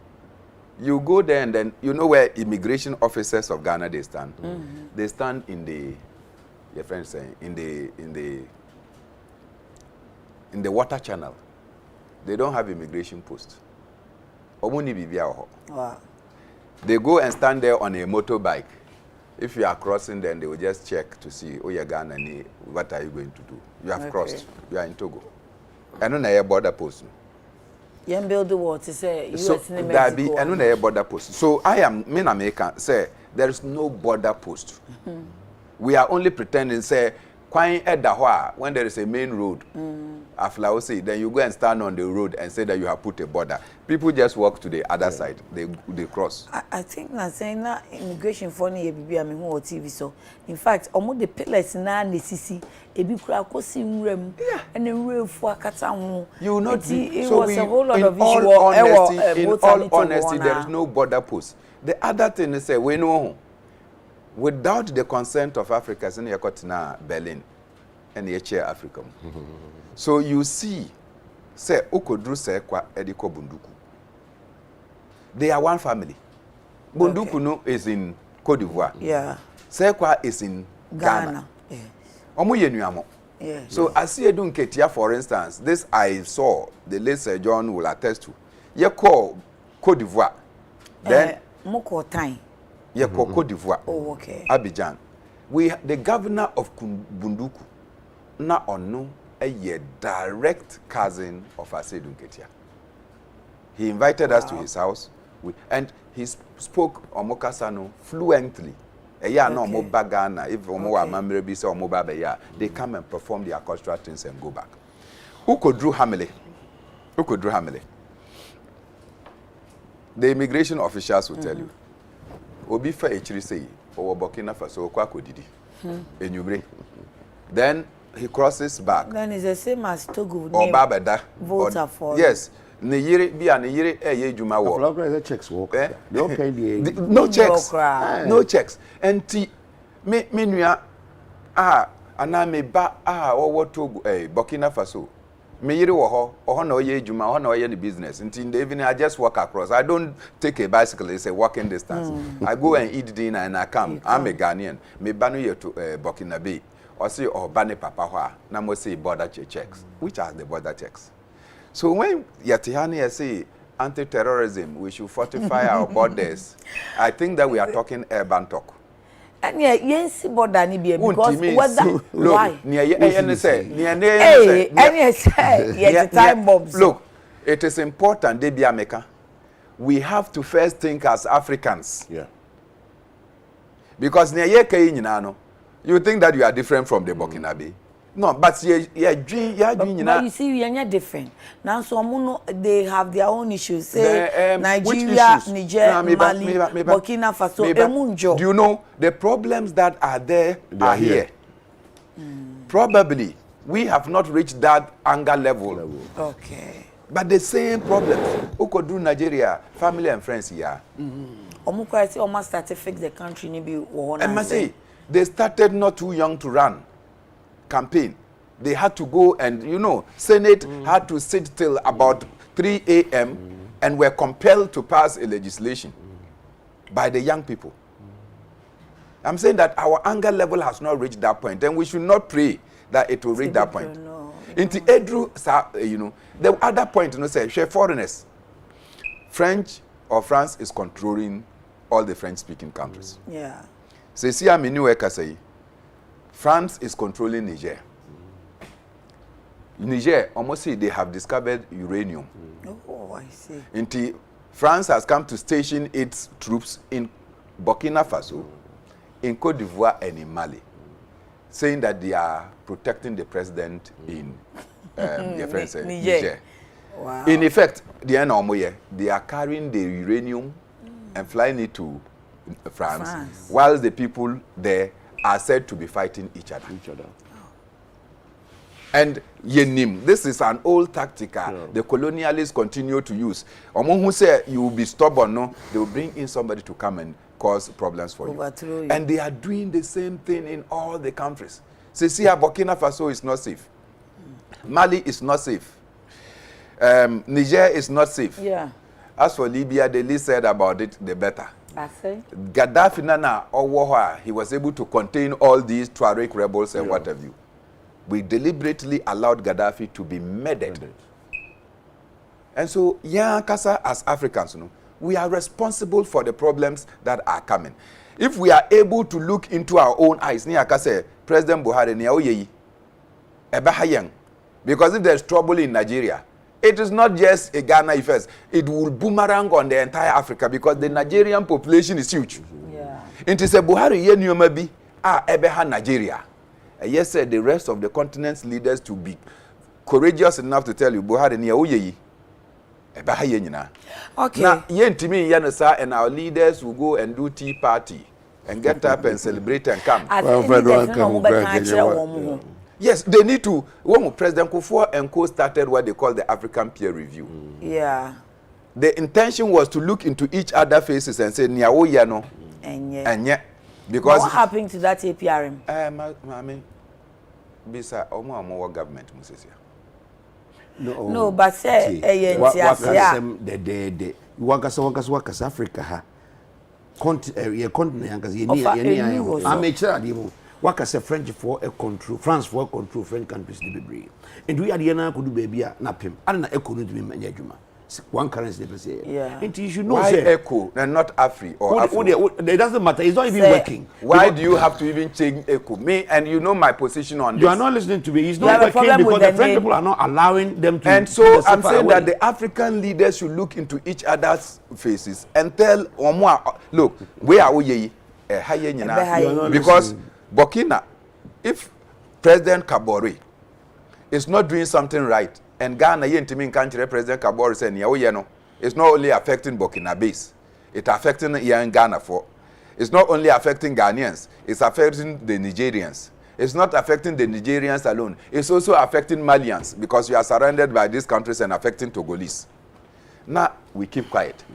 you go there and then you know where immigration officers of Ghana they stand. They stand in the, your friend saying, in the water channel. They don't have immigration post. Omuni bibia oho. Wow. They go and stand there on a motorbike. If you are crossing, then they will just check to see, oh, you're Ghana, what are you going to do? You have crossed. You are in Togo. And on a border post. You build the wall to say US So and there be Mexico. and on a border post. So I am American say there is no border post. We are only pretending say Kwai Edahwa, when there is a main road, Aflausi, then you go and stand on the road and say that you have put a border. People just walk to the other side. They cross. I think na saying that immigration for ni ebibi am who TV so. In fact, omo the pillars na nesisi ebi kura kosi nwrem and the real for akata ho. You will not be. It So was a whole lot in of all issue. in all honesty, there is no border post. The other thing is we know without the consent of Africans in Yakotina, Berlin, and the chair Africa. So you see, say Ukodru say kwa Ediko Bunduku. They are one family. Bunduku no is in Cote d'Ivoire. Yeah. Sekwa is in Ghana. Yes. Omo yenuamo. Yeah. So as you do Ketia, for instance, this I saw, the late Sir John will attest to. You call Cote d'Ivoire. Then Moko time. you call Cote d'Ivoire. Oh, okay. Abidjan. The governor of Bunduku, na ono a direct cousin of Asedu Ketia. He invited us to his house, and he spoke Omokasano fluently. No more Ghana. If Omo be say Omo Baba, they come and perform their cultural things and go back. Who could drew Hamile? Who could drew Hamile? The immigration officials will tell you. Obi fa echiri say or Burkina Faso kwa kodidi. Enyumre. Then he crosses back. Then it's the same as Togo. Or Babada. Voter for. Yes. Ne yire bi an yire eye juma wo. Aflakra checks work. They all pay the No checks. No No checks. Enti me nua ana me ba wo Togo Burkina Faso. Me yire wo ho na oye juma ho na oye the business. Enti in the evening I just walk across. I don't take a bicycle, it's a walking distance. I go and eat dinner and I come. I'm a Ghanaian. Me ba no ye to Burkina Bay. Or say bane papa ho na mo say border checks. Which are the border checks? So when Yatihani say anti-terrorism, we should fortify our borders. I think that we are talking urban talk. And yes, border ni be because whether why? Time bombs. Look, it is important they be America. We have to first think as Africans. Yeah. Because you think that you are different from the Burkinabe. No, but you see, we are different. Now, so they have their own issues. Say Nigeria, issues? Niger, Mali, Burkina Faso, Do you know the problems that are there are here? Probably we have not reached that anger level. Okay. But the same problems. Ukodu Nigeria, family and friends here. Almost started to fix the country. And they started not too young to run. Campaign. They had to go and, Senate had to sit till about 3 a.m. and were compelled to pass a legislation by the young people. I'm saying that our anger level has not reached that point, and we should not pray that it will reach that point. Into Edru, the other point, say, foreigners. French or France is controlling all the French-speaking countries. Yeah. Say, France is controlling Niger. Niger, almost say they have discovered uranium. Oh, I see. Until France has come to station its troops in Burkina Faso, in Cote d'Ivoire, and in Mali, saying that they are protecting the president in your friends say Niger. Wow. In effect, they are carrying the uranium and flying it to France, whilst the people there are said to be fighting each other. And yenim, this is an old tactic the colonialists continue to use. Among who say you will be stubborn, no, they will bring in somebody to come and cause problems for you. And they are doing the same thing in all the countries. See how Burkina Faso is not safe. Mali is not safe. Niger is not safe. Yeah. As for Libya, the least said about it, the better. I say. Gaddafi Nana or he was able to contain all these Tuareg rebels and what have you. We deliberately allowed Gaddafi to be murdered. And so, Kasa, as Africans, we are responsible for the problems that are coming. If we are able to look into our own eyes, President Buhari, because if there's trouble in Nigeria, it is not just a Ghana effect. It will boomerang on the entire Africa because the Nigerian population is huge. Yeah. It is a Buhari maybe ebeha Nigeria. Yes, sir, the rest of the continent's leaders to be courageous enough to tell you, Buhari ni oyeyi. Ebeha yenyina. Okay. Now, yentimi yanasa and our leaders will go and do tea party and get up and celebrate and come. Yes, they need to. When President Kufuor and Co started what they call the African peer review. Yeah. The intention was to look into each other faces and say, "Niawo yano," and yet, because what happened to that APRM? Mami, bisa omo government musesia. No, but say Wakasa Africa ha. Continent Wakasa French for a control, France for a control, French countries to be brave. And we are the Yana could do baby napim. And na echo to be management. One currency they say. Yeah. And you should know why echo and not Afri or Afro? It doesn't matter. It's not even working. Why do you have to even change echo? Me and you know my position on this. You are not listening to me. It's not working because the French people are not allowing them to. And so I'm saying that the African leaders should look into each other's faces and tell Omwa, look, where are we? Because Burkina, if President Kabore is not doing something right, and Ghana yentimin country President Kabore said, it's not only affecting Burkina base, it's affecting Ghana for. It's not only affecting Ghanaians, it's affecting the Nigerians. It's not affecting the Nigerians alone. It's also affecting Malians because we are surrounded by these countries and affecting Togolese. Now, we keep quiet.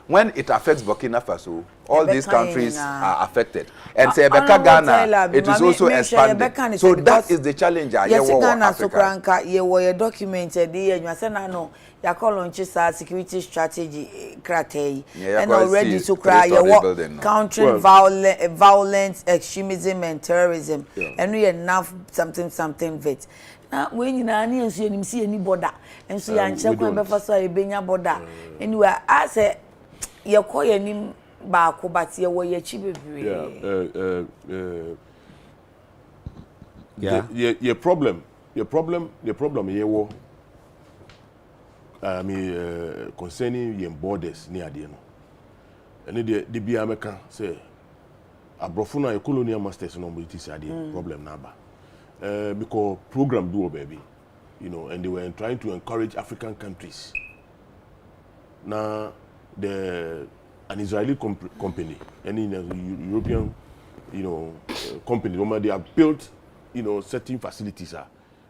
When it affects Burkina Faso, all these countries are affected. And say Ghana, it is also expanded. So that is the challenge. Yes, Ghana so kranka ye were documented and you say no ya call on security strategy krate and already to cry countering violence, extremism and terrorism. And we enough something vet. Now when you na see any border and so you check when before so benya border. Anyway, I say you call your name back, but you were your cheap. Your problem, here, concerning your borders near the end. And the Biameka say, Abrofuna, a colonial masters, no, it is a problem number. Because program do, baby, and they were trying to encourage African countries. Now, an Israeli company, any European, company, they have built, certain facilities.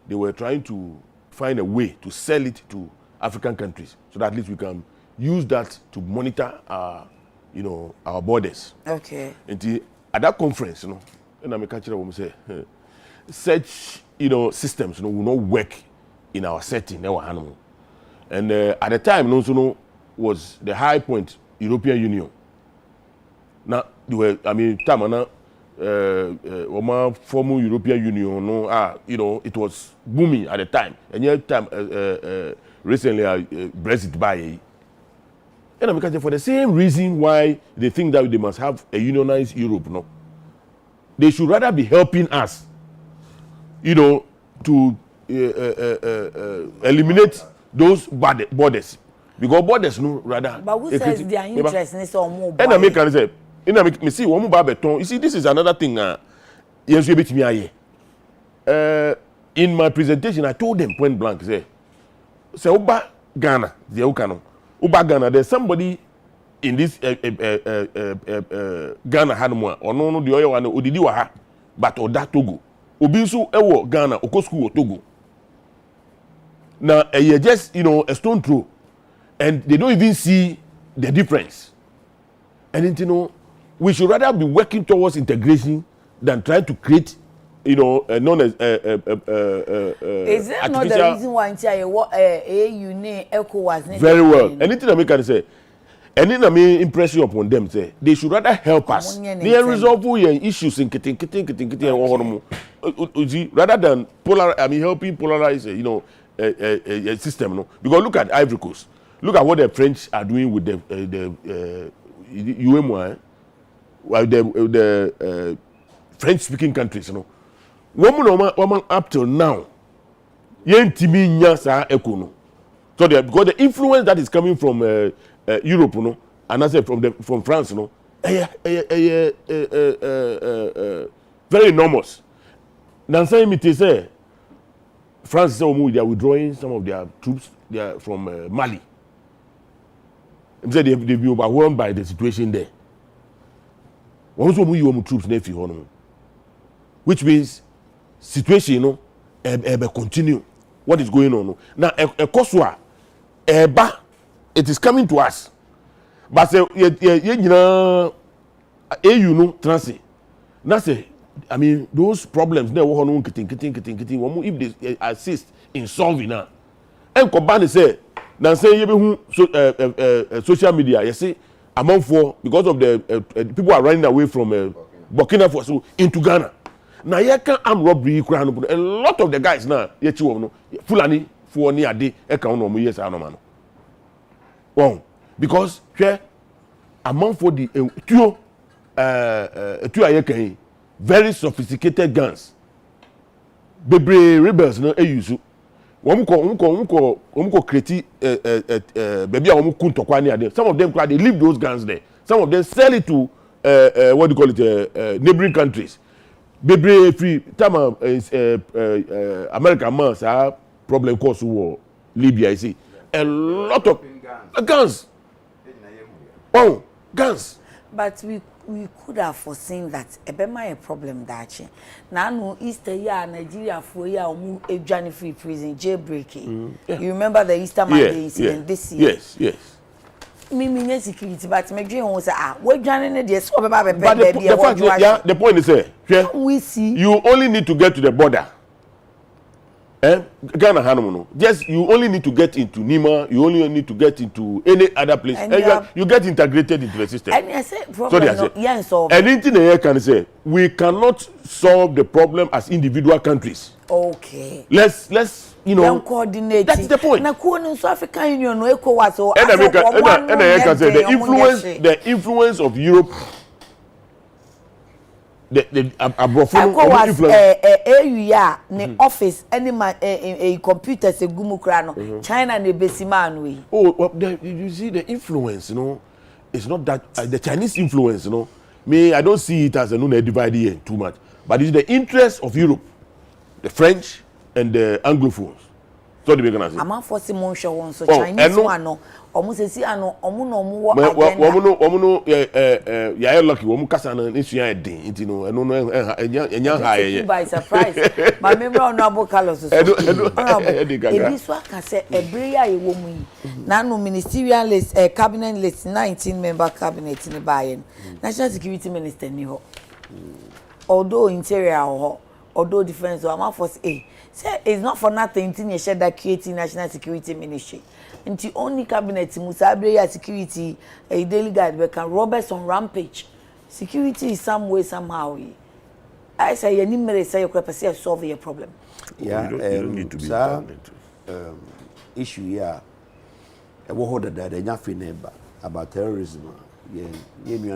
They were trying to find a way to sell it to African countries, so that at least we can use that to monitor our, our borders. Okay. And at that conference, and I'm a say, such, systems, will not work in our setting, our animal. And at the time, was the high point European Union. Now, former European Union, it was booming at the time. And yet, recently, Brexit by. And because for the same reason why they think that they must have a unionized Europe, no, they should rather be helping us, to eliminate those borders. Because borders no rather. But who says their interest is on more? And I make an say, me see one more beton. You see, this is another thing. Yes, you bet me in my presentation, I told them point blank, say Uba Ghana, the Okano, Uba Ghana, there's somebody in this Ghana Hanuma, or no, the other one, Udidiwaha, but Oda Togo. Obisu Ewo Ghana, Okosku Togo. Now, you're just, a stone throw, and they don't even see the difference. And we should rather be working towards integration than trying to create, known as is that not the reason why AU name ECOWAS? Very well. Anything I can say, anything I mean impression upon them say they should rather help us. They resolve issues in rather than helping polarize, a system. No? Because look at Ivory Coast. Look at what the French are doing with the UMY, the French-speaking countries. Woman up till now, so because the influence that is coming from Europe, and I say from France, very enormous. Now, say France they are withdrawing some of their troops from Mali. They've been overwhelmed by the situation there. Troops which means situation continue. What is going on? Now, it is coming to us. But say transit. Now say those problems if they assist in solving now. And Kobani say now say social media you see among for because of the people are running away from Burkina Faso into Ghana. Now you can arm robbery a lot of the guys now Fulani for near day yes because among for the two very sophisticated guns. Bebre rebels no use. Womu create baby womu kuntokwa ni ade. Some of them they leave those guns there. Some of them sell it to what do you call it neighboring countries. Bebre free time American man say problem cause war Libya you see. A lot of guns. Oh, guns. But we could have foreseen that a problem that now no Easter year Nigeria for year a Johnny free prison jailbreaking. You remember the Easter Monday incident this year? Yes. Me security, but my dream was we're joining the the point is we see you only need to get to the border. Ghana Hanomono. Just you only need to get into Nima, you only need to get into any other place. And you get integrated into the system. And I say problem anything here can say we cannot solve the problem as individual countries. Okay. Let's coordinate. That's the point. Na South African Union no ECOWAS so and I can say the influence of Europe the office any computers China ne besiman we. You see the influence, it's not that the Chinese influence, I don't see it as a divided here too much, but it's the interest of Europe, the French and the Anglophones. So the beginner say. I'm for Simon Show so Chinese one no. Lucky kasa na nsuya den by surprise my member honorable Carlos so this one can say every year no ministerial list cabinet list 19 member cabinet in the national security minister ni ho although interior although defense I'm for say it's not for nothing in share that creating national security ministry. Into only cabinet Musabre security a daily guide we can robbers on rampage. Security is some way somehow. I say you need say you could solve your problem. Yeah, need to be done. Issue here. We hold that the neighbor about terrorism. Yeah, you be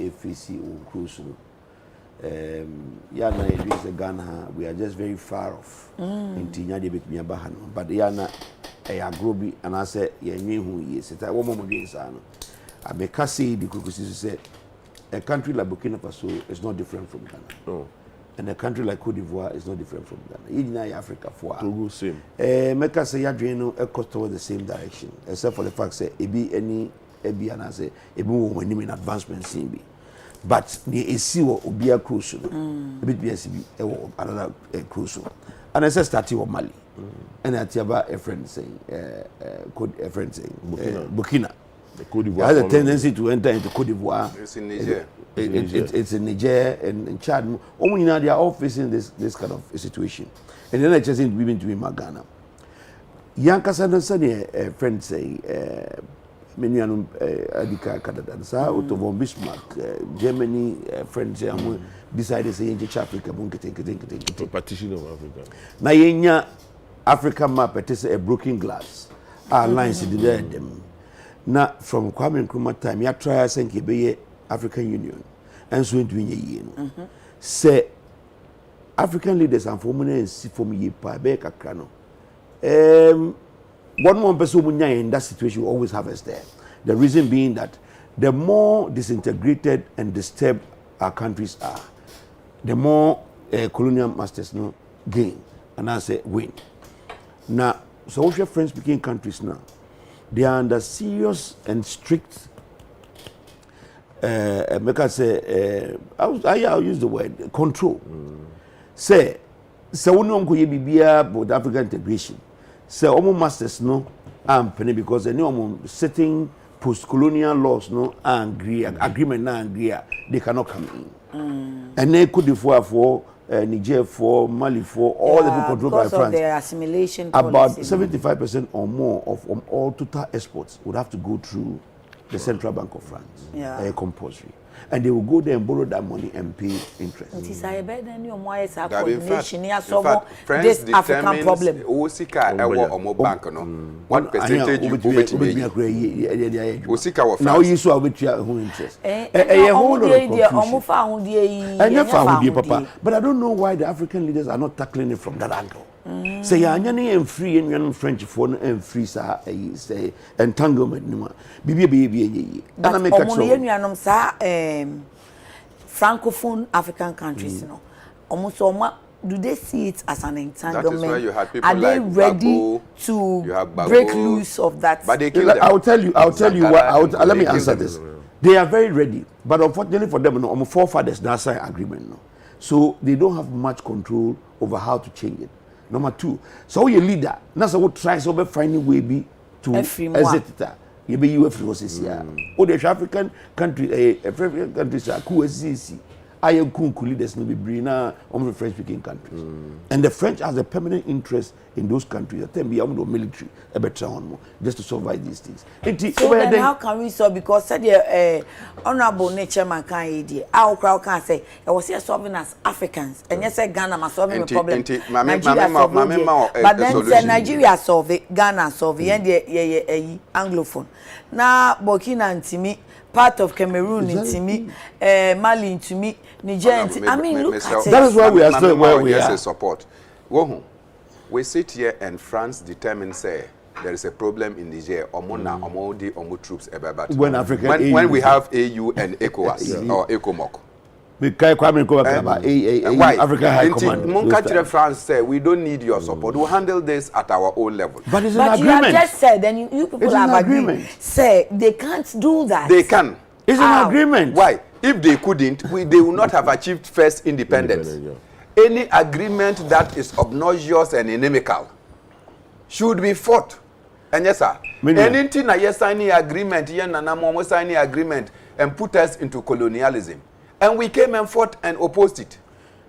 a FCC on cruise. Yana is Ghana. We are just very far off. Into but Yana. Agrobi and I said, who is it? I want more against Anna. I may say the Kukusi said a country like Burkina Faso is not different from Ghana. Oh. and a country like Cote d'Ivoire is not different from Ghana. Even Africa for Togo same. Meka say Adriano goes toward the same direction, except for the fact say it be any and I say it when in advancement scene. But the AC will be a cruise, a bit BSB, another cruise. And I said, starting with Mali. And I tell a friend saying, Burkina. The Cote d'Ivoire has a tendency to enter into Cote d'Ivoire. It's in Niger. It's in Niger and Chad. Only now they are all facing this kind of situation. And then I just think women to be Ghana. Yankasa Sunny, a friend say, Minianum Adekye Canada, Otto von Bismarck, Germany, friends say, beside the saying Africa, partition of Africa. Na yenya Africa map it is a broken glass. Our lines in there them. Na from Kwame Nkrumah time, ya try senke be African Union, and so into ye no. Say African leaders and formula and see from ye pa be kakra no. One more person in that situation will always have us there. The reason being that the more disintegrated and disturbed our countries are, the more colonial masters no gain and I say win. Now, so if your French-speaking countries now, they are under serious and strict. Make I say, I'll use the word control. Say, so we don't go about African integration. So almost masters no penny because they know setting post-colonial laws no agreement na agree they cannot come in. And they could for Niger for Mali for all the people controlled by France. Their assimilation about policy. 75% or more of all total exports would have to go through the Central Bank of France. Compulsory. And they will go there and borrow that money and pay interest. It is a better than your more coordination. In fact, this African problem. What percentage you now you saw with your own interest. But I don't know why the African leaders are not tackling it from that angle. Say and free and French phone and free say entanglement baby francophone African countries almost do they see it as an entanglement? That is why you had people are they like ready Gbagbo, to break loose of that? But they kill them. I'll tell you what let me answer this. They are very ready, but unfortunately for them, no, forefathers that sign agreement no. So they don't have much control over how to change it. Number two, so your leader, that's what tries over finding way be to exit it. You be you here. Oh, the African country, African countries are cool as I am cool leaders no be brina the French speaking countries. And the French has a permanent interest in those countries. That can be military a better one just to survive these things. So then how can we solve because said the honorable nature man can our crowd can say it was here solving as Africans and yes Ghana must solve the problem. But then say Nigeria solve it, Ghana solve it, and the Anglophone. Now Burkina and Timi part of Cameroon into me, Mali into me, Niger. I mean, look at it. That is why we are still where we are. Support. We sit here and France determines say there is a problem in Niger. Omo troops when we have AU and ECOWAS or ECOMOC. Why? African High Command. France say we don't need your support. We'll handle this at our own level. But it's an agreement. You have just said, and you people have agreed. Say they can't do that. They can. It's an agreement. Why? If they couldn't, they would not have achieved first independence. Any agreement that is obnoxious and inimical should be fought. And yes, sir. Anything I signing agreement, signing agreement, and put us into colonialism. And we came and fought and opposed it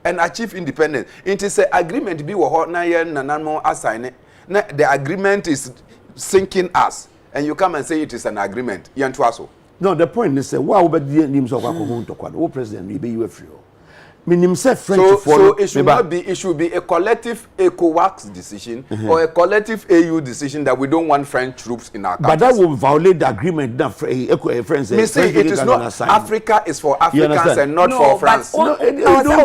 and achieved independence. It is an agreement be assign. The agreement is sinking us. And you come and say it is an agreement. No, the point is, why would the names of our president be you free? So it should not be. It should be a collective ECOWAS decision or a collective AU decision that we don't want French troops in our countries. But that will violate the agreement that France. Me say it is not. Africa is for Africans and not for France. You don't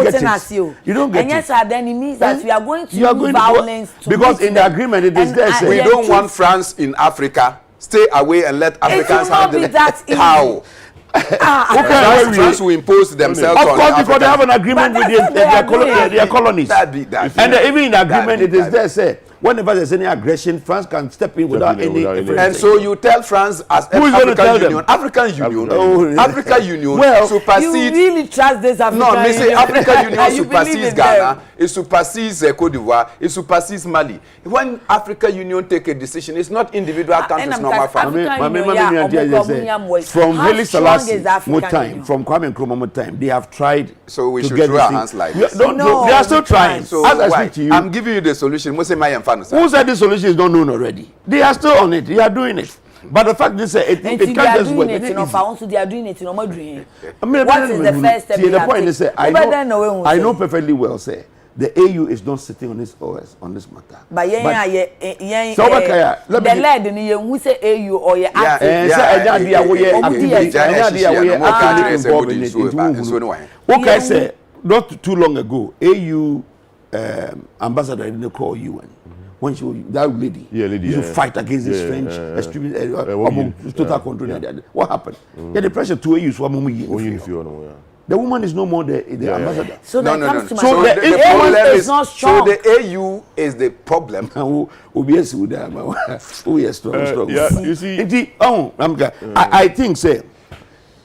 get it. You don't get it. And yes, then it means that we are going to use violence because in the agreement it is there. We don't want France in Africa. Stay away and let Africans handle it. How? France will impose themselves Of on course, because they have an Africans. agreement But with that's what they their colonies. That be- And even in the agreement, that be- it is there, say, whenever there's any aggression, France can step in without any. And so you tell France as Who is going to tell them? African Union, Oh, African Union well, You supersede. really trust this African No, me say Union? African Union And you believe supersedes in Ghana, them? it supersedes Cote d'Ivoire, it supersedes Mali. When African Union take a decision, it's not individual countries and normal African family. Union, From how Haile strong Selassie, is African more time, Union? from Kwame Nkrumah, more time, they have tried. So we to should get throw this our thing. hands like We- this. No, they are still we trying. can't. So As I why? speak to you, I'm giving you the solution. Mose Mayem Fanu, who said this solution is not known already? They are still on it. They are doing it. But the fact is, it And can't they are just doing work. it, you know, Easy. for once they are doing it, you know, what dream. I mean, What is the first step? See, they the have point taken? is, I know perfectly well, say, the AU is not sitting on this OS on this matter. But yeah, So, Bakaya, let me the lad in the who say AU or your Yeah, active. and say, I don't know where involved in it. Okay, I say, not too long ago, AU ambassador didn't call UN. When she that lady, used to fight against this French extremist total control. What happened? Yeah, the pressure to AU so the woman is no more the ambassador. So No, that no, comes no. to my So point. the AU problem is not so strong. the AU is the problem. OBS with them. Who is strong? Yeah, you see. I think, say,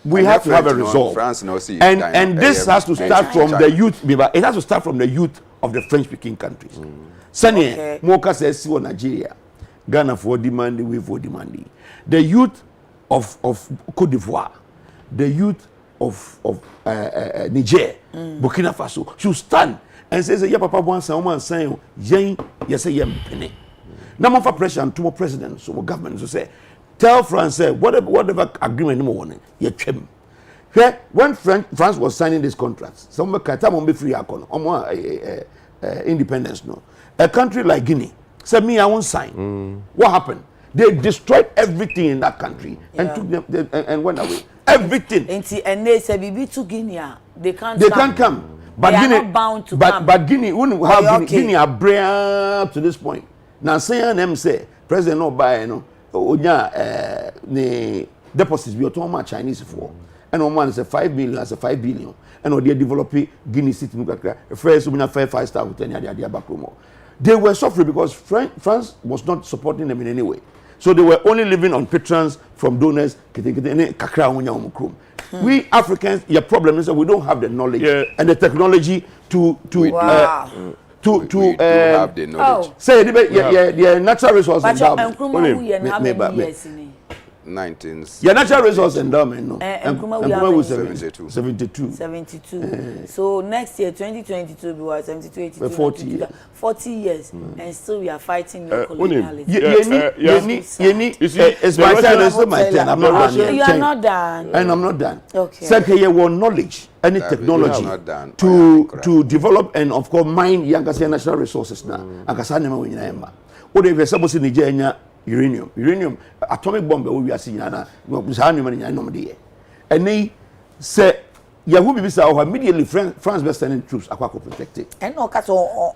we And have the to have a French, no, resolve. France, no, see, And this has to start from China. the youth. It has to start from the youth of the French-speaking countries. Sani, Okay. Moka says, see, Nigeria, Ghana for demanding, we for demanding. The youth of Cote d'Ivoire, the youth of Niger, Burkina Faso should stand and say, "Yeah, Papa, one woman saying, Yen, yes, yem penny." Now, for pressure and two more presidents, so governments will say, tell France, whatever agreement you want, you chem. When France was signing this contract, some Qatar be free independence. No, a country like Guinea said, "Me, I won't sign." What happened? They destroyed everything in that country and took them and went away. Everything. And they say, "Bibi to Guinea, they can't. They can't come. But They are Guinea, not bound to come. But Guinea wouldn't have okay. Guinea a brain to this point. Now, saying them say, President no buy no, the deposits be automatic Chinese for, and one is a 5 million, as a 5 billion, and they developing Guinea city nuka. First, we have 5-star with any idea back home. They were suffering because France was not supporting them in any way. So they were only living on patrons from donors. We Africans, your problem is that we don't have the knowledge and the technology to Wow. We have the knowledge. say the natural resource But endowment. Nkrumah, we are how many years in it? 19th. Yeah, natural resource endowment. No, Nkrumah, we Nkrumah was have 72. 72. 72. So next year, 2022, we were 72, 82, 40 years. 40 years, and still we are fighting Unim. colonialism. It's my turn. It's not my turn. I'm not done yet. You are not done. And I'm not done. Okay. Second, you want knowledge and technology not done. to develop and of course mine Yankasa natural resources now. Ankasa nema we nyina emba. What if suppose Nigeria uranium atomic bomb we are seeing na sa nyuma nyina no de. And they say Yahoo Bibisa or immediately France best sending troops akwa protect it. And no cat or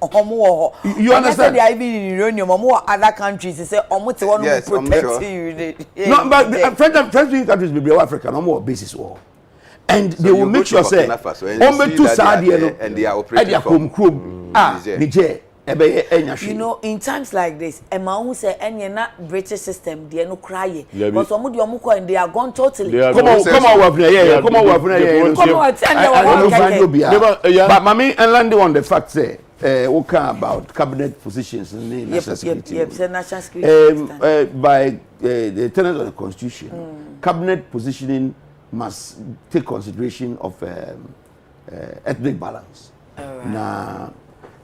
You understand? They are even in uranium or more other countries. They say, almost one Yes, who I'm protect sure. you. No, but French countries will be Africa no more basis war. And they will make sure say and they are operating from Niger. You know, in times like this, a man who say any not British system, they are no crying. But some of the Omuko and they are gone totally. Come on, come on, But Mami and landing on the fact say, what about cabinet positions in the national security? National security. By the tenets of the constitution, cabinet positioning must take consideration of ethnic balance. Now,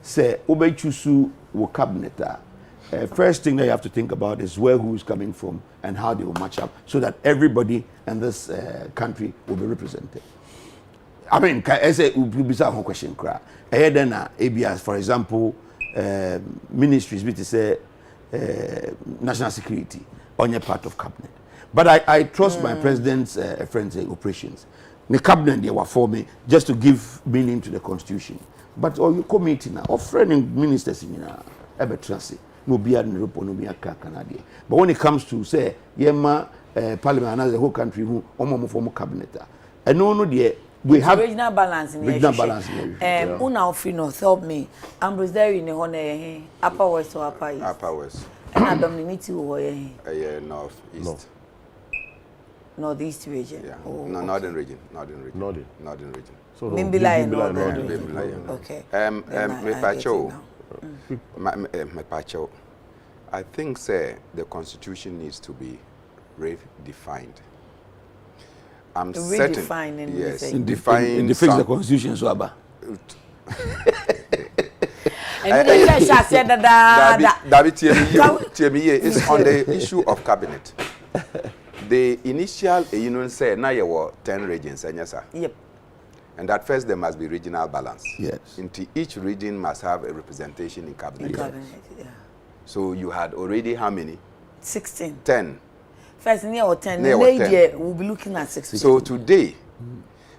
say, Obe Chusu will cabinet. First thing that you have to think about is where who is coming from and how they will match up so that everybody in this country will be represented. I mean, I say, we have a question. Then, ABS, for example, ministries, which say national security, on your part of cabinet. But I trust my president's friends' operations. The cabinet they were for me just to give meaning to the constitution. But all you committee now, offering ministers in no be in Europe, no be Canada. But when it comes to say, Yema parliament and the whole country who omo form cabinet. And no there we have regional balance in regional balance in una ofino help me. Ambrose there in the upper west or upper east. Upper West. And I dominate who Yeah, north east. Northeast region. Yeah. Oh, No, okay. northern region. Northern Northern. region. So Mimbila and Mimbila Northern. Northern. Okay. Me Then I get it pacho. now. Me pacho. I think say the constitution needs to be redefined. I'm certain. Redefined in Yes. the in Define the fix the some- constitution so aba. And you just said that David TME is on the issue of cabinet. The initial union said now you were 10 regions, sir. Yep. And at first there must be regional balance. Yes. Into each region must have a representation in cabinet. In cabinet, yeah. So you had already how many? 16. 10. First near or 10. Near The or lady 10. here will be looking at 16. So today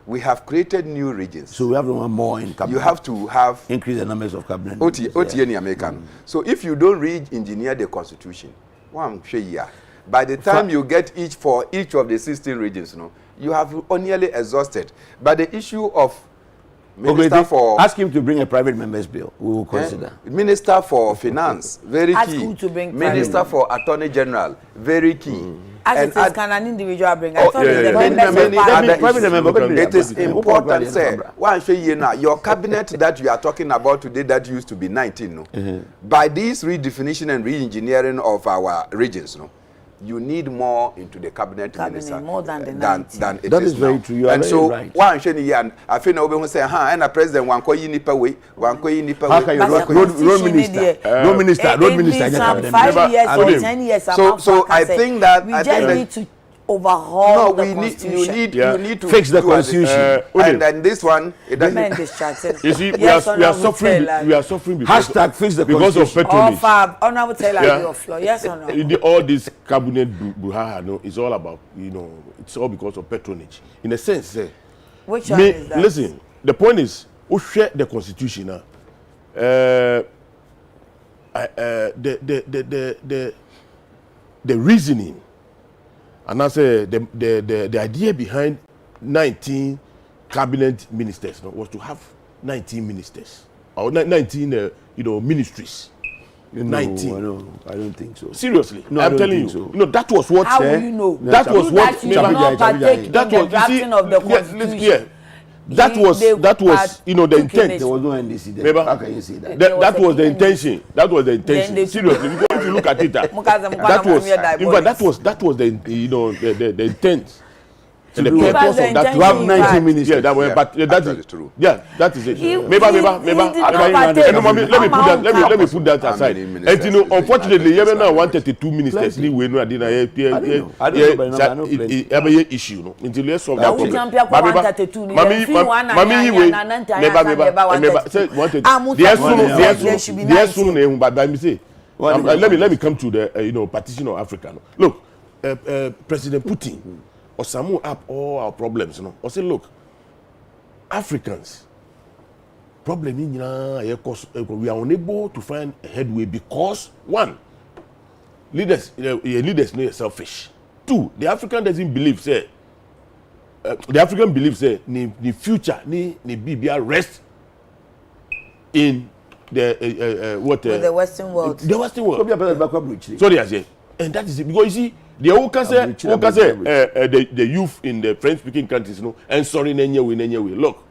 we have created new regions. So we have to want more in cabinet. You have to have increase the numbers of cabinet. OTA in American. So if you don't re-engineer the constitution, by the time you get for each of the 16 regions, you have nearly exhausted. But the issue of Minister for ask him to bring a private members bill. We will consider. Minister for Finance, very Ask key. who to bring Minister private. for Attorney General, very key. As And it is, can an individual bring? I Oh, thought yeah, the yeah, members yeah. of Many parliament- other private issues. member, It is private important, member. sir. One say your cabinet that you are talking about today that used to be 19, by this redefinition and re-engineering of our regions, you need more into the cabinet minister more than the than 19. it That is is very now. true. You are And very so right. one say here and I feel now we say and a president one call you nipa way How can you But the road constitution minister? there, Road minister, road Every minister. in the some cabinet. 5 Remember, years or Adam, 10 years. so I think that- we I just think that- need to overhaul No, the we need constitution. you need to Fix the do as it- constitution. and then this one it doesn't. Men distracted. You see, Yes, we are Honorable suffering. Taylor. We are suffering because Hashtag fix the because of constitution. All patronage. fab, Honorable Taylor, Yeah. your floor. Yes or no? All this cabinet buhaha, no, it's all about it's all because of patronage. In a sense, Which one is that? listen. The point is, we share the constitution now. The reasoning, and I say the idea behind 19 cabinet ministers was to have 19 ministers or 19 ministries. 19. No, I don't think so. Seriously, No, I I'm don't telling you. think so. No, that was what. How will you know? That was You what. that you did not partake in That the was drafting of the listen, constitution. yeah. That was They the had intent. taken There was no NDC there. Remember? How can you say that? There That was was a the NDC. intention. That was the they intention. took- Seriously, because if you look at it, that was that was the the intent and the do what? purpose Because of the that. To have intention 19 is ministers. Yeah, that was, Yeah, but that actually is true. Yeah, that is it. He Maybe. did not partake. No, let me put that. Let me put that How aside. many ministers And is the unfortunately, United you now States 132 ministers. Plenty. Ni we no adina I don't know, but I know plenty. It issue no until you solve that Now, we problem. champion for 132 ni dem feel one and Mami nine we and nine times and never 132. say wanted. I'm There saying there should be soon 19. but me say. Let me come to the partition of Africa. Look, President Putin or sum up all our problems, or say, look, Africans, problem in we are unable to find a headway because one, leaders are selfish. Two, the African doesn't believe say the African believes say the future ni be rest in the With the Western world. the Western world. Come here, brother, back up, Richie. Sorry, I say, and that is it because you see, the who can say the youth in the French-speaking countries, and sorry, nenye. Look,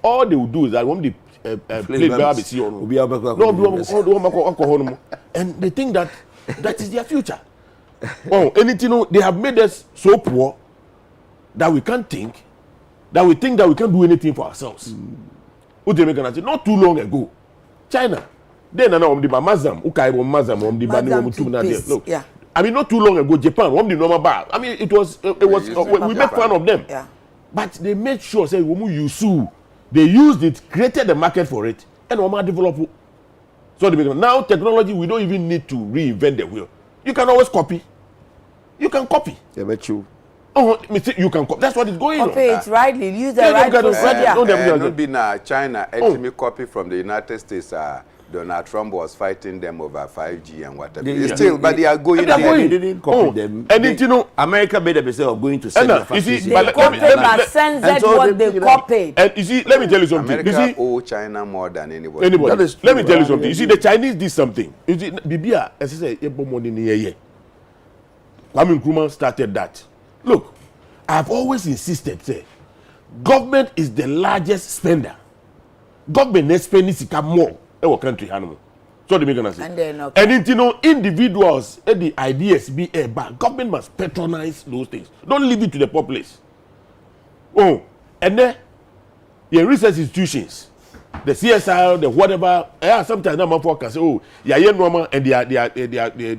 all they will do is that when they play BBC or Obi Abakwa- no, and they think that is their future. Oh, anything they have made us so poor that we can't think, that we think that we can't do anything for ourselves. What they make an answer? Not too long ago, China. Then I know the Mazam, Mazam look. yeah. I mean, not too long ago, Japan, one the normal bar. I mean, it was we made fun of them. Yeah. But they made sure, say, they used it, created the market for it, and Oma developed. So now technology, we don't even need to reinvent the wheel. You can always copy. You can copy. Yeah, bet you. Oh, you can copy. That's what is going on. Copy it rightly. Use the Yeah, right you can- procedure. no, No be na China ultimate copy from the United States Donald Trump was fighting them over 5G and whatever. Yeah. Still, but they are going They are ahead. going. They didn't copy them. And it, you know, America made a mistake of going to send Anna, the you see, factories. but They copied but and censored so what they- they copied. and you see, let me tell you something. America You see, owe China more than anybody. anybody. That is true. Let me tell you I something. You see, agree. the Chinese did something. You see, Bibia, as I say, money in here. Kwame Nkrumah started that. Look, I've always insisted, say, government is the largest spender. Government is spending sika more in our country, animal. So they make an say. And they're not. And you know, individuals, the ideas be a bad. Government must patronize those things. Don't leave it to the populace. Oh, and then your research institutions, the CSR, the whatever. Sometimes I'm can say, oh, yeah, Nsroma, and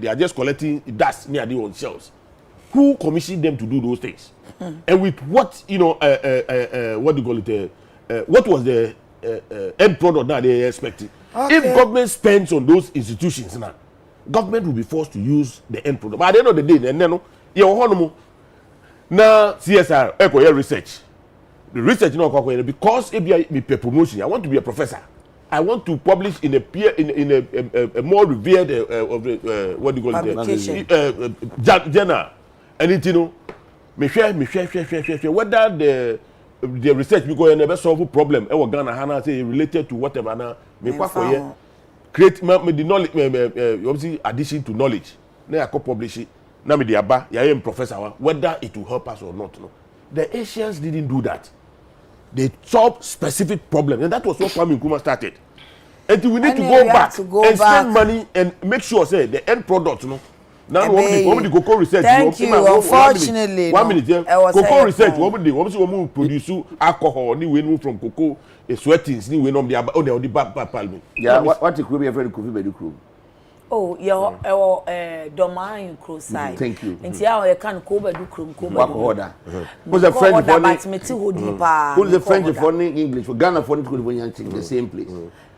they are just collecting dust near their own shelves. Who commissioned them to do those things? And with what, you know, what do you call it? What was the end product that they expecting? Okay. If government spends on those institutions now, government will be forced to use the end product. But at the end of the day, and then now CSR, echo research. The research you know because if you pay promotion, I want to be a professor. I want to publish in a peer in a more revered of the what do you call Publication. it? Journal. And it you know, me share whether the research because you never solve a problem. Ghana Hana say related to whatever now. Me kwa for here create me the knowledge obviously addition to knowledge. Now I can publish it. Now me the aba ya am professor whether it will help us or not. No. The Asians didn't do that. They solve specific problems, and that was what Kwame Nkrumah started. And we need And to then go we have back to go and back. spend money and make sure say the end product, you know. Now Hey, we the cocoa research. thank you. Unfortunately, one no. minute, yeah. I was Cocoa saying, research. We produce alcohol. Ni we know from cocoa, sweatings. Ni we know the bad palm. Yeah, what the crew be afraid of coffee by the crew. Oh, your domain cross side. Thank you. And see how I can cover do crum What order? Who's the French but funny? me too deeper. Who's the French funny English? For Ghana funny could be in the same place.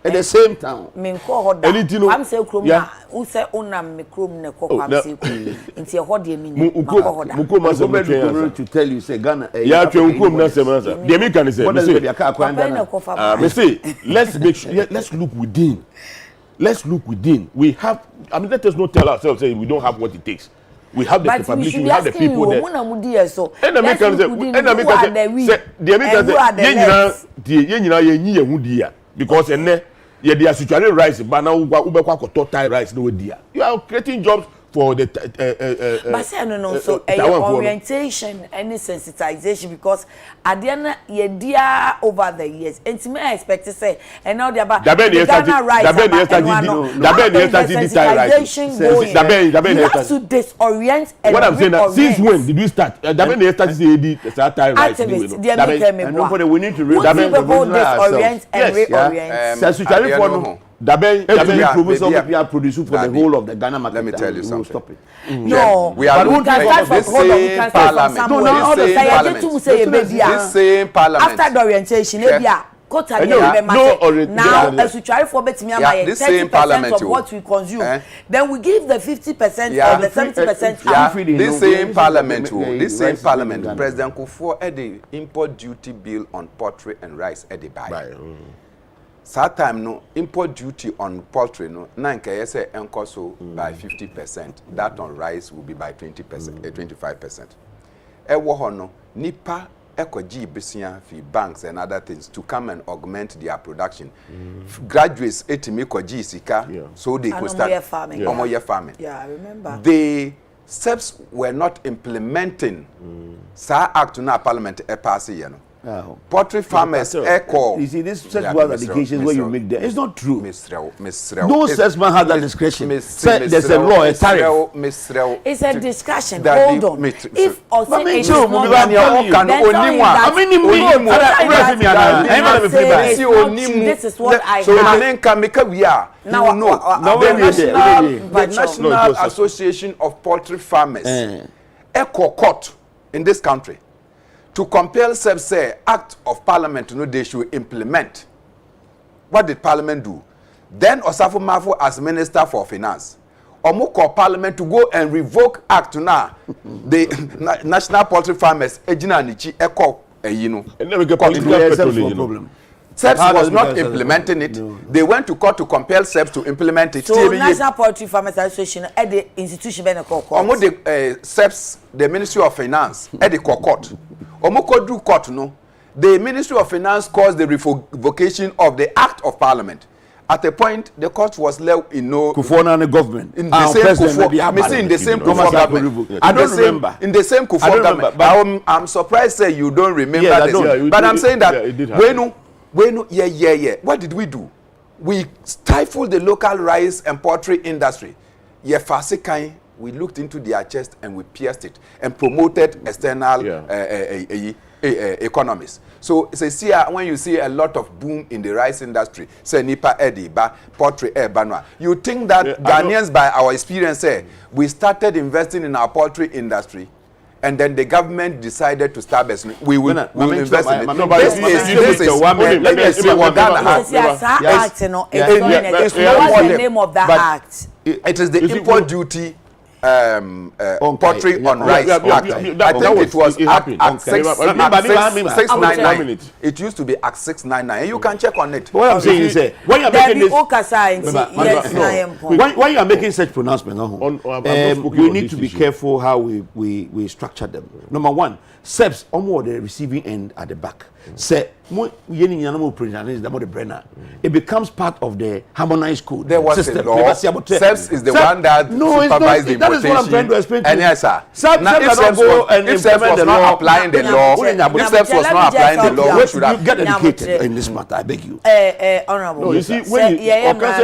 At the same town. Me ko hoda. Anything, I'm say krom yeah. na who say onam me krom na ko Oh, kwam na- say nti e hode me ni Muko ko hoda. To tell you, say Ghana. Yeah, the American say. What Me does say, the car Papa na ko fa. me say, let's make sure. Let's look within. Let's look within. We have. I mean, let us not tell ourselves say we don't have what it takes. We have the But we capability. should We be have the asking people you there. who na mudi eso. And the American say, the American say, ye nyina because enne ye dey situate rice but now ube kwa total rice no dia. You are creating jobs for the But say no so orientation and sensitization because at the end ye dear over the years. And to me I expect to say and now they about Ghana rice. You have to disorient and what I'm saying that since reorient. when did we start? Dabe start say the satire rice. Activists, they make me And nobody, we need to Would people reorient disorient and Yes, yeah. reorient? Statutory for no. Dabe We are producing for the Dabi. whole of the Ghana market. Let me tell you We will something. Stop it. No, we are but we can start from this hold on, we same can start from parliament. somewhere. No, no, Say, this I same get to say parliament. baby, This same parliament. after the orientation, maybe quota And you- the no, market. Now, yeah. as we try for betting, Yeah, this same 30% parliament, of you- what we consume. Eh? Then we give the 50% Yeah. or the 70% Yeah, out. this same parliament, this same rice parliament, in Ghana. President Kufuor had the import duty bill on poultry and rice at the buy. That time no import duty on poultry no na nka say enko so by 50%. That on rice will be by 20%, 25%. Ewo ho no nipa ekoji besia fi banks and other things to come and augment their production. Graduates etimi koji sika so they could start farming. Yeah, I remember. The steps were not implementing sa act na parliament e pass here no. Poultry farmers echo. You see, this sexual education where you make them, it's not true. Misrel. Those salesmen have that discretion. There's a law, a tariff. It's a discussion. That Hold the- on. me- If so- also But me it is too, not we done, want your then own can tell only him one. that- I mean, him, Only you- one. I don't- Tell him rest me, that I he don't not know if say everybody- it's See, not only true. This is what I so have. then can make we are. Now, You know, now the we need it. National No, it was- Association of Poultry Farmers, echo court in this country, to compel say act of parliament no they should implement. What did parliament do? Then Osafo Mafo as minister for finance, Omo call parliament to go and revoke act now. The National Poultry Farmers ejina nichi echo you know. And then we get Court. political Yes, that's petrol, no you know. problem. SEPS was not implementing it. No. They went to court to compel SEPS to implement it. So National Poultry Farmers Association at the institution ben court. Omo the SEPS, the Ministry of Finance at the court. Omo ko do court no. The Ministry of Finance caused the revocation of the Act of Parliament. At a point, the court was left in no. Kufona and the government. In the same Kufuor. In the same Kufuor government. I don't remember. In the same Kufuor government. I'm surprised say you don't remember this. But I'm saying that yeah. What did we do? We stifled the local rice and poultry industry. We looked into their chest and we pierced it and promoted external economies. So see when you see a lot of boom in the rice industry, say nipa ediba, poultry banwa. You think that Ghanaians, by our experience, we started investing in our poultry industry, and then the government decided to start business. We will invest in it. This is let me see what Ghana has. It's not the name of that act. It is the import duty. Poultry on rice. I think it was Act 699. It used to be Act 699. You can check on it. What I'm saying is, when you're making this, when you are making such pronouncements, we need to be careful how we structure them. Number one, SEPS on the receiving end at the back. Say, it becomes part of the harmonized code. There was system. A law. SEPS is the one that supervises the importation. That is what I'm trying to explain to you. And yes, sir. If SEPS was not applying the law, what should have get educated in this matter? I beg you. Honorable. No, you see, when SEPS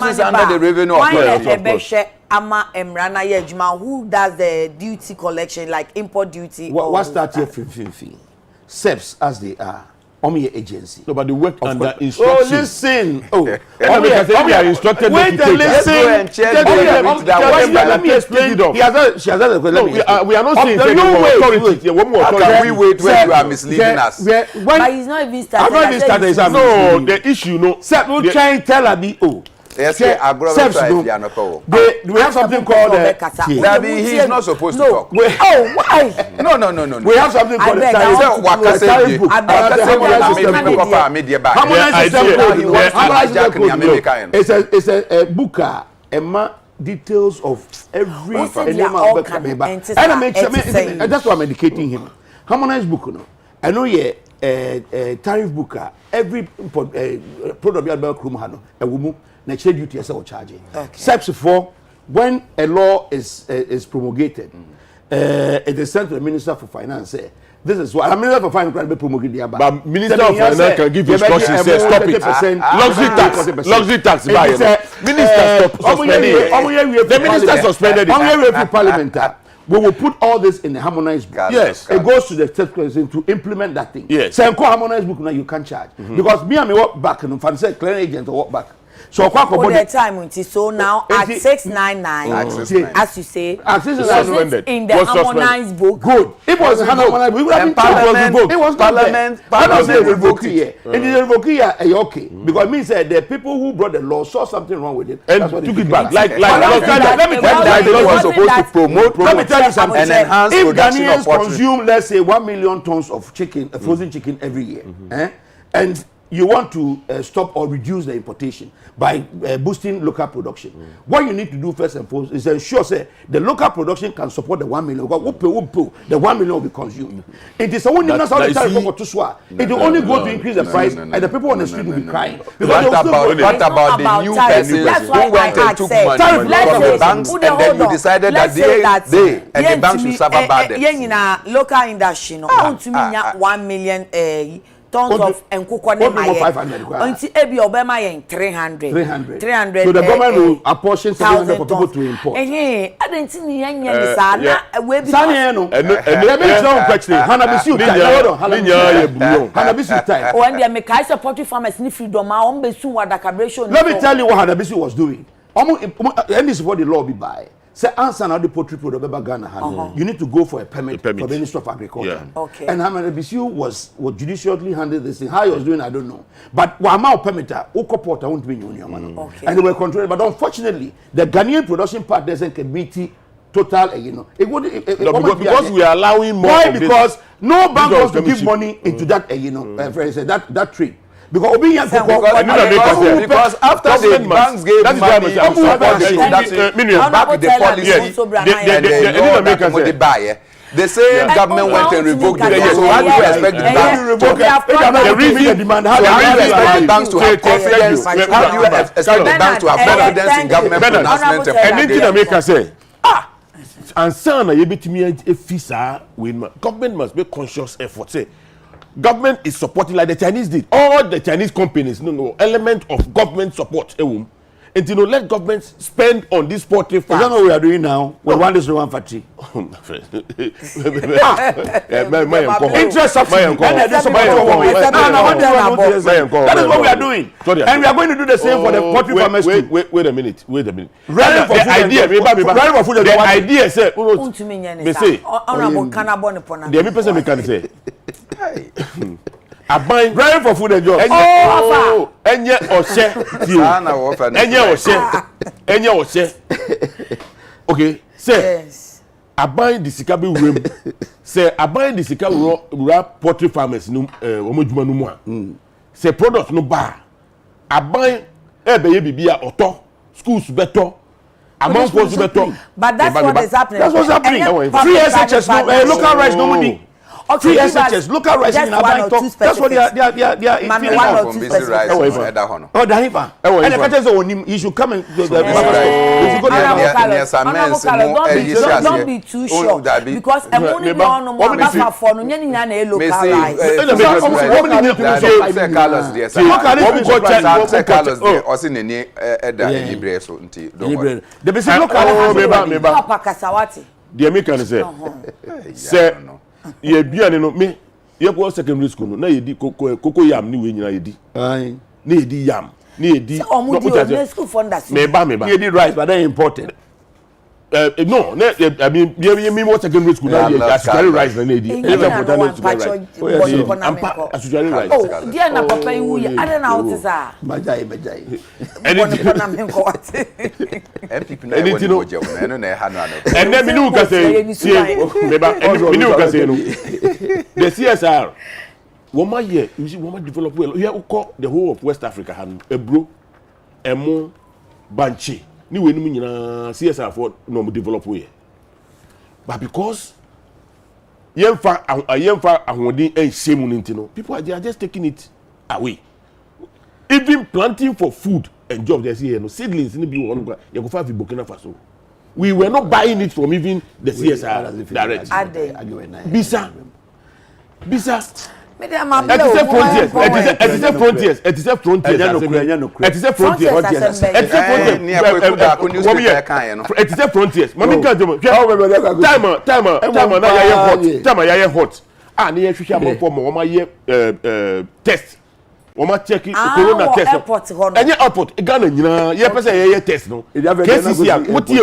is under the revenue authority. Ama Emrana Yejuma, who does the duty collection, like import duty? What start here from SEPS as they are, Omi agency. No, but they work under instruction. Oh, listen. We are instructed. Wait and listen. Let me explain. She has a question. We are not saying authority. How can we wait when you are misleading us? But he's not even started. I'm not even started. No, the issue, no. SEPS will try and tell her, Yes, SEPS, we have something called he is not supposed to talk. Why? No. We have something called a tariff book. It's a book. Details of every and that's why I'm educating him. Harmonized book, no. I know tariff book. Every product a woman. Nature duty as a charge. SEPS for when a law is promulgated, it is sent to the Minister for Finance. This is what Minister for Finance can be promulgated. But Minister of Finance can give instructions. Say stop it. Luxury tax. Minister suspended it. The minister suspended it. Parliament. We will put all this in the harmonized book. Yes. It goes to the state president to implement that thing. Yes. So, harmonized book now you can charge. Because me and me work back and fancy clearing agent to work back. So so now at 699, as you say, in the harmonized book. Good. It was harmonized. We would have been revoked. It was Parliament revoked here. And it revoked here, okay. Because it means that the people who brought the law saw something wrong with it and took it back. Let me tell you, was supposed to promote. Let me tell you something. And enhance if production Ghanaians of poultry. consume, let's say, 1 million tons of chicken, frozen chicken every year, and you want to stop or reduce the importation by boosting local production. What you need to do first and foremost is ensure the local production can support the 1 million. The 1 million will be consumed. It is only not how the tariff to swap. It will only go to increase the price, and the people on the street will be crying. What about the new persons who went and took money from the banks, and then you decided that they and the banks will suffer bad debts? Local industry, no, 1 million tons of enkukwo ne maye. Until ebi obema yen 300. So the government will apportion 700 for people to import. Adenti ni yen ni sa na we bi. Sane no. And the no question. Hanabisu time. Hanabisu time. O and me kai support farmers ni freedom a on be su wadakabration. Let me tell you what Hanabisu was doing. And this is what the law be by. Say answer now the poultry product by Ghana. You need to go for a permit for the Ministry of Agriculture. Yeah. Okay. And Hanabisu was judiciously handled this thing. How he was doing, I don't know. But Wama permitter, Okopota won't be union. Okay. And they were controlled. But unfortunately, the Ghanaian production partners and committee total, it would because we are allowing more. Why? Because No bank wants to give money into that, that trade. Because because after the banks gave money, back the policy, the same government went and revoked it. So how do you expect the banks to have confidence? How do you expect the banks to have confidence in government pronouncement? Anything America say, and son, you bet me a visa. Government must make conscious effort. Say, government is supporting like the Chinese did. All the Chinese companies, no element of government support. And let government spend on this poultry farm. That's what we are doing now. We want this one factory. Interest subsidy. That is what we are doing. And we are going to do the same for the poultry farmers too. Wait a minute. The idea say, Aban driving for food and job. Enye ose. Okay, say aban the sika be wurem. Say aban the sika wura poultry farmers no omodjuma no mu a. Say product no ba. Aban be bibia oto, schools beto. Among schools beto. But that's what is happening. That's what's happening. Free SHS no local rice no money. Free SHS, local rice in Abaito. That's what they are Oh, Dahipa. And the question is, you should come and don't be too sure. Because I'm only one for no ye biane no me ye go secondary school no na ye di koko yam ni we nyina ye di na ye di yam na ye di no school funders me ba ye di rice but they imported no I mean me more secondary school na ye actually rice na ye di actually rice oh dia na papa yu ya ada na otisa majai anything no na ha no and then me no ka say me ba me no ka say no the CSR woman here you see woman develop well here the whole of West Africa han ebro emo banchi ni we ni nyina CSR for no develop here but because yemfa ahodi and shame no people are just taking it away even planting for food and job they see here no seedlings ni be one you go find Burkina Faso we were not buying it from even the CSR direct bisa it is a frontiers mami kan jemo time na ya hot ah na ya hwehwe ampo mo ma ye test wọ́n check corona test ẹ̀yẹ airport Ghana nyina yẹ pẹ́ sẹ́ yẹ test no KCC mo tie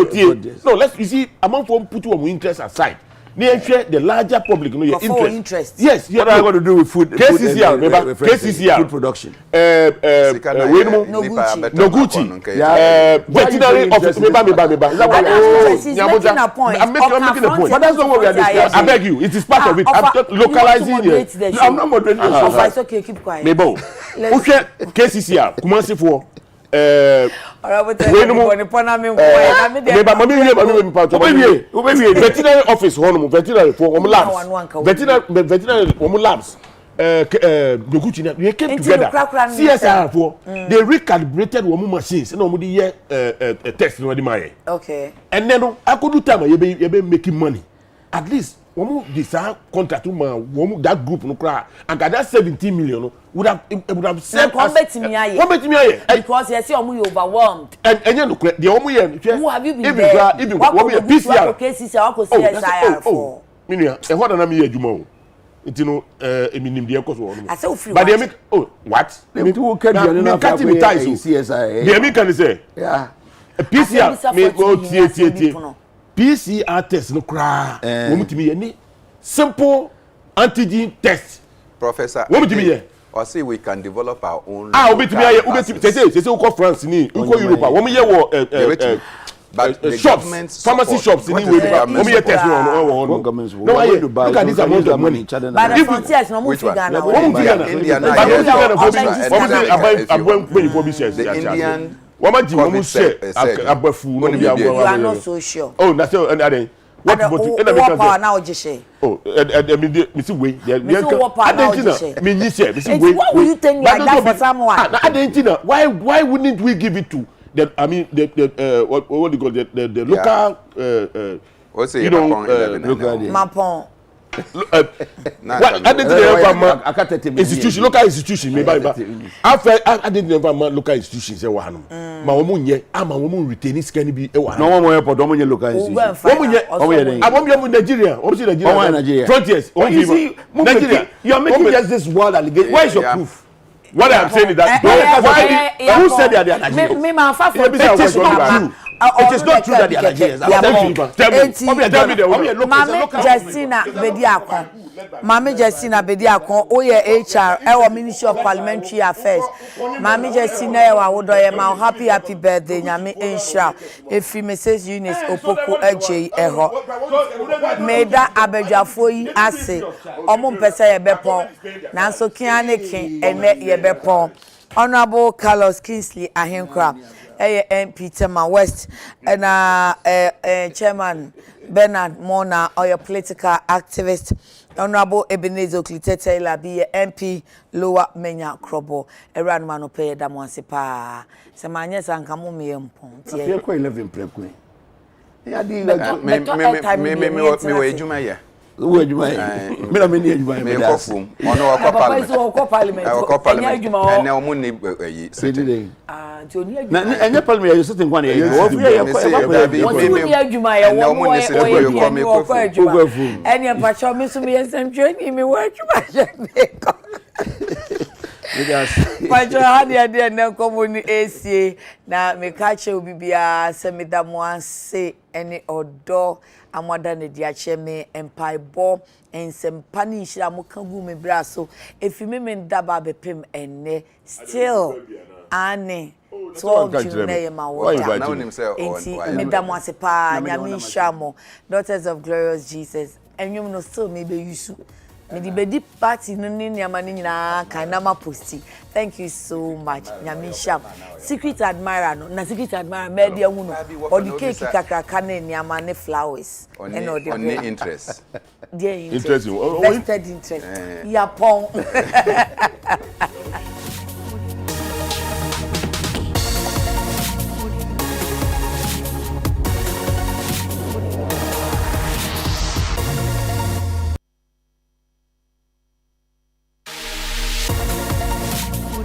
no let's you see among for put your interest aside the larger public no your interest yes what are you going to do with food KCC food production Noguchi veterinary office me ba I'm making a point but that's not what we are discussing I beg you it is part of it I'm localizing it I'm not moderating it's okay keep quiet mebo okay KCC Kumasi for veterinary office veterinary for labs veterinary labs we came together CSR for they recalibrated machines and we test okay and then I could do time you be making money at least this contract that group no cry and that 17 million would have said because yes you overwhelmed and the who have you been there even PCR for minia e ho na me adwuma nti no eminim de ekoso no I say free but they make what me to can you na CSI they make can say yeah PCR me go tie PCR test no kra wo mutimi ye ni simple antigen test professor wo mutimi ye or say we can develop our own obetimi ye say we go France ni we go Europe wo me ye wo shops, pharmacy shops. Anyway, test no. Look at this amount of money. But the frontiers no move Ghana. India na the Indian you are not so sure. Oh, that's it. What power now share? Oh, Mr. Way. What would you think like that for someone? Why wouldn't we give it to the what do you call the local what's it? Mapon. Institution, local institution, maybe. After I didn't never local institutions. My woman, I'm a woman retaining can be a one. No more for dominant local institutions. I won't be Nigeria. Obviously, Nigeria. 20 years. Nigeria. You are making just this wild allegation. Where is your proof? What I am saying is that who said they are Nigerians? It is not true that they are Nigerians. Tell me Mami Justina Bediakon, Oye HR, our Ministry of Parliamentary Affairs. Mami Justina, happy birthday, Yami Insha. If you Mrs. Eunice Opoku AJ Eho. Meda Abejafoi Ase, Omum Pesa Yebepon, Nanso Kianeki, and Net Yebepon. Honorable Carlos Kingsley Ahenkra, MP Tema West, and Chairman Bernard Mona, or your political activist. Honorable Ebenezer Klitete Labi, MP Lower Menya Krobo, a ranman pay Damonsipa. Samanyas and Kamumi Mpon. You're quite living prequel. Me Where you may, me coffee. One of our parliament. And now money. And your parliament is sitting 1 year. And your patrol, Miss Me and some training me work. Patrol had the idea now come AC. Now me catch you be send me that one say any odor. Amadane diacheme empire bo and some panish amukangu me braso if you mean daba bepim enne still ane 12 June ma water now himself madam wasepa nyami shamo daughters of glorious Jesus and you no still me be yusu me di bedi party no ni amani nyina kan na ma posti. Thank you so much nyami sham secret admirer no na secret admirer me dia hu no or the cake kakaka na ni amane flowers and all the interest interest vested interest ya pon